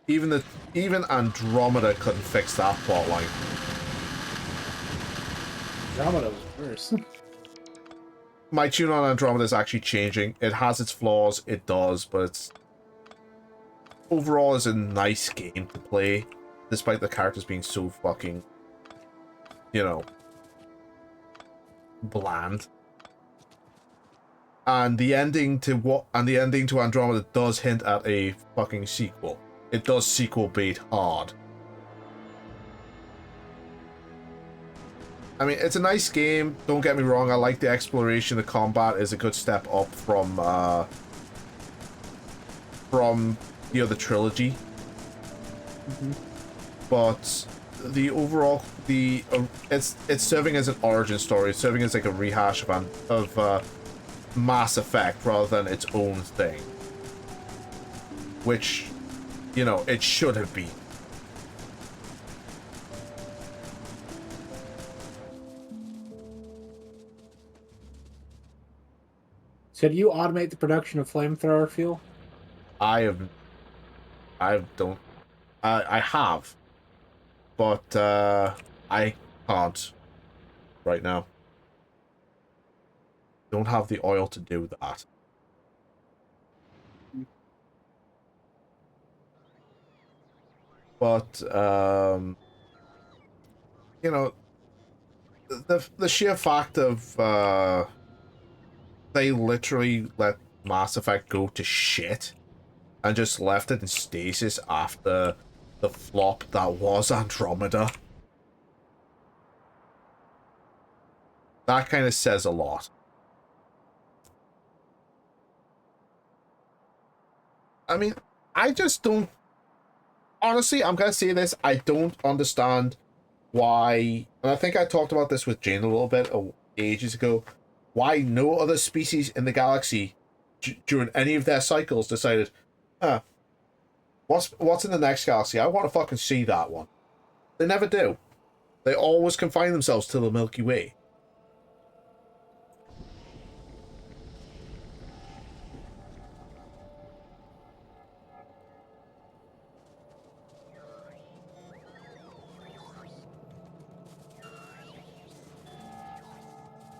Even Andromeda couldn't fix that plotline. Andromeda was worse. My tune on Andromeda is actually changing. It has its flaws, it does, but it's overall is a nice game to play, despite the characters being so fucking, you know, bland. And the ending to Andromeda does hint at a fucking sequel. It does sequel bait hard. I mean, it's a nice game, don't get me wrong. I like the exploration. The combat is a good step up from the other trilogy. Mm-hmm. But the overall, it's serving as an origin story. It's serving as like a rehash of Mass Effect rather than its own thing, which, you know, it should have been. So do you automate the production of flamethrower fuel? I have, but I can't right now. Don't have the oil to do that. But you know, the sheer fact of they literally let Mass Effect go to shit and just left it in stasis after the flop that was Andromeda. That kind of says a lot. I mean, I just don't... Honestly, I'm going to say this. I don't understand why... And I think I talked about this with Jane a little bit ages ago. Why no other species in the galaxy during any of their cycles decided, what's in the next galaxy? I want to fucking see that one. They never do. They always confine themselves to the Milky Way.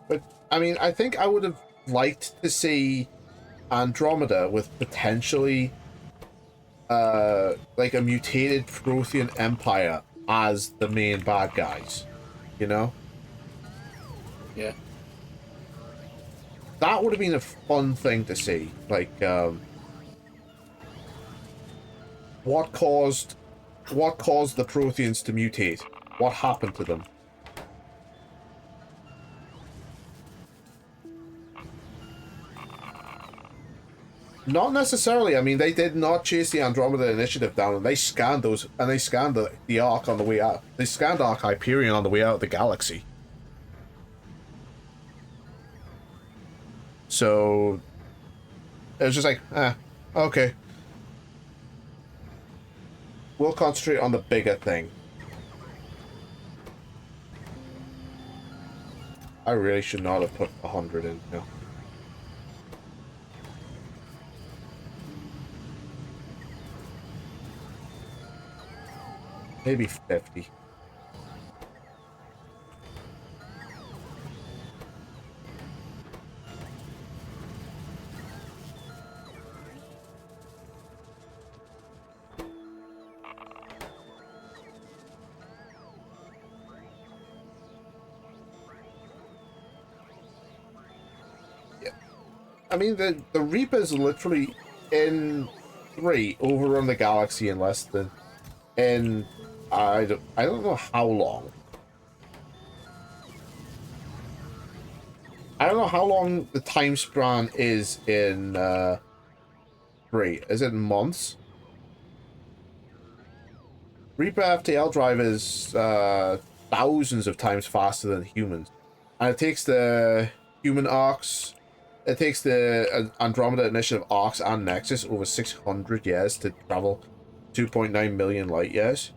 But, I mean, I think I would have liked to see Andromeda with potentially, like a mutated Prothean Empire as the main bad guys. You know? Yeah. That would have been a fun thing to see. Like, what caused the Protheans to mutate? What happened to them? Not necessarily. I mean, they did not chase the Andromeda Initiative down, and they scanned the Ark on the way out. They scanned Ark Hyperion on the way out of the galaxy. So it was just like, okay. We'll concentrate on the bigger thing. I really should not have put 100 in. No. Maybe 50. I mean, the Reapers literally in 3 overrun the galaxy in less than I don't know how long. I don't know how long the time span is in 3. Is it months? Reaper FTL drive is thousands of times faster than humans, and it takes the human arcs. It takes the Andromeda Initiative arcs and Nexus over 600 years to travel 2.9 million light years.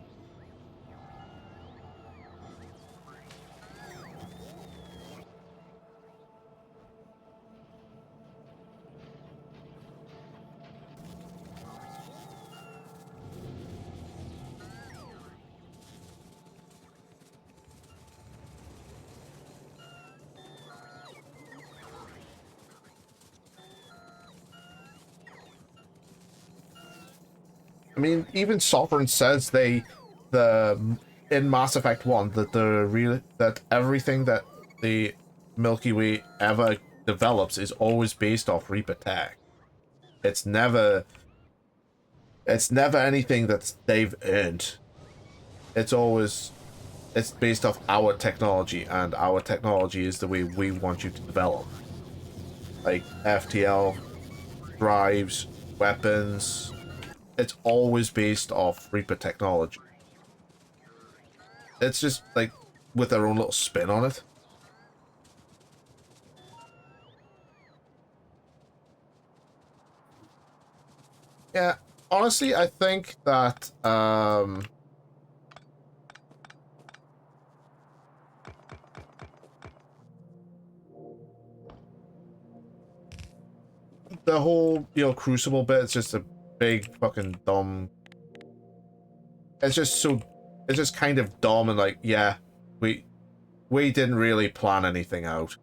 I mean, even Sovereign says in Mass Effect 1 that everything that the Milky Way ever develops is always based off Reaper tech. It's never anything that they've earned. It's based off our technology, and our technology is the way we want you to develop. Like FTL, drives, weapons. It's always based off Reaper technology. It's just like with their own little spin on it. Yeah, honestly, I think that the whole, Crucible bit is just a big fucking dumb. It's just kind of dumb and like, yeah, we didn't really plan anything out.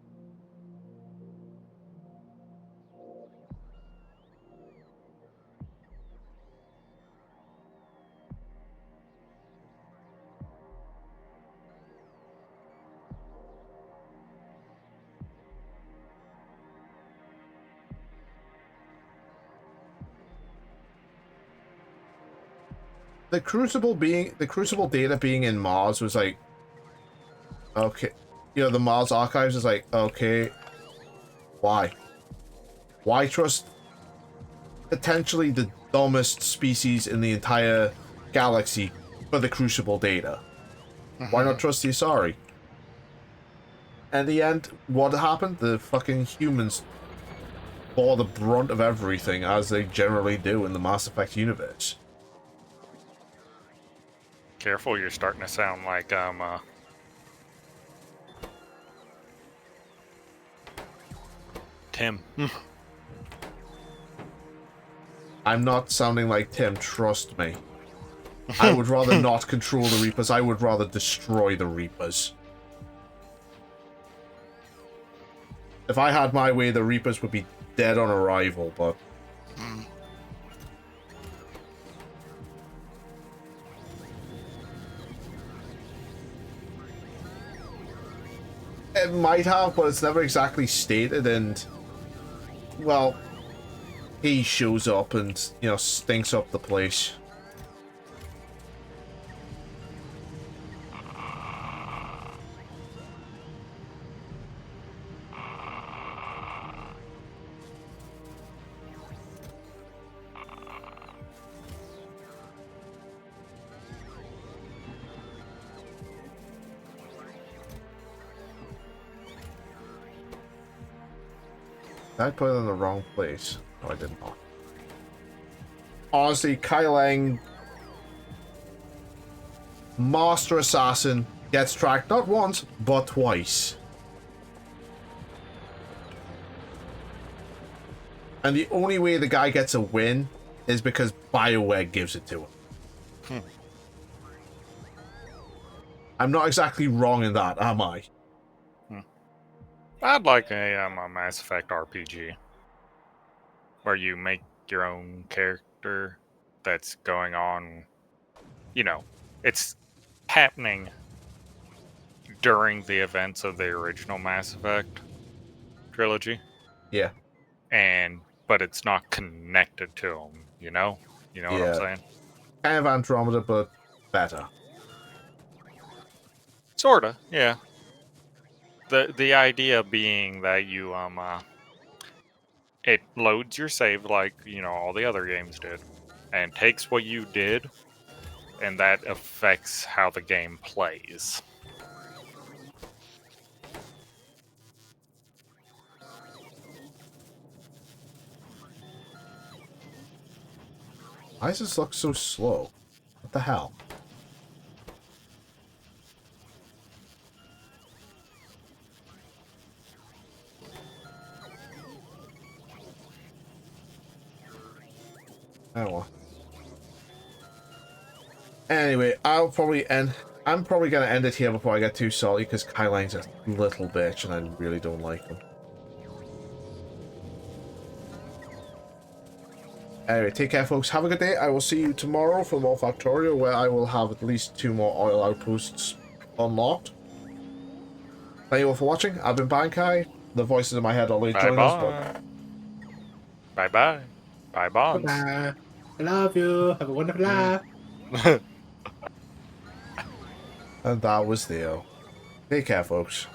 The Crucible data being in Mars was like, okay, the Mars archives is like, okay, why? Why trust potentially the dumbest species in the entire galaxy for the Crucible data? Why not trust the Asari? In the end, what happened? The fucking humans bore the brunt of everything, as they generally do in the Mass Effect universe. Careful, you're starting to sound like Tim. I'm not sounding like Tim, trust me. I would rather not control the Reapers, I would rather destroy the Reapers. If I had my way, the Reapers would be dead on arrival, but... It might have, but it's never exactly stated, and... Well, he shows up and, stinks up the place. Did I put it in the wrong place? No, I did not. Honestly, Kai Lang, Master Assassin, gets tracked not once, but twice. And the only way the guy gets a win is because BioWare gives it to him. I'm not exactly wrong in that, am I? I'd like a Mass Effect RPG where you make your own character that's going on. It's happening during the events of the original Mass Effect trilogy. Yeah. But it's not connected to them. You know what I'm saying? Kind of Andromeda, but better. Sorta, yeah. The idea being that you it loads your save like all the other games did, and takes what you did, and that affects how the game plays. Why does this look so slow? What the hell? Oh well. Anyway, I'm probably gonna end it here before I get too salty, because Kai Lang's a little bitch and I really don't like him. Anyway, take care, folks. Have a good day. I will see you tomorrow for more Factorio, where I will have at least 2 more oil outposts unlocked. Thank you all for watching. I've been Bankai. The voices in my head always join us. But... Bye-bye. Bye, Bonds. Bye-bye. I love you. Have a wonderful life. And that was Theo. Take care, folks.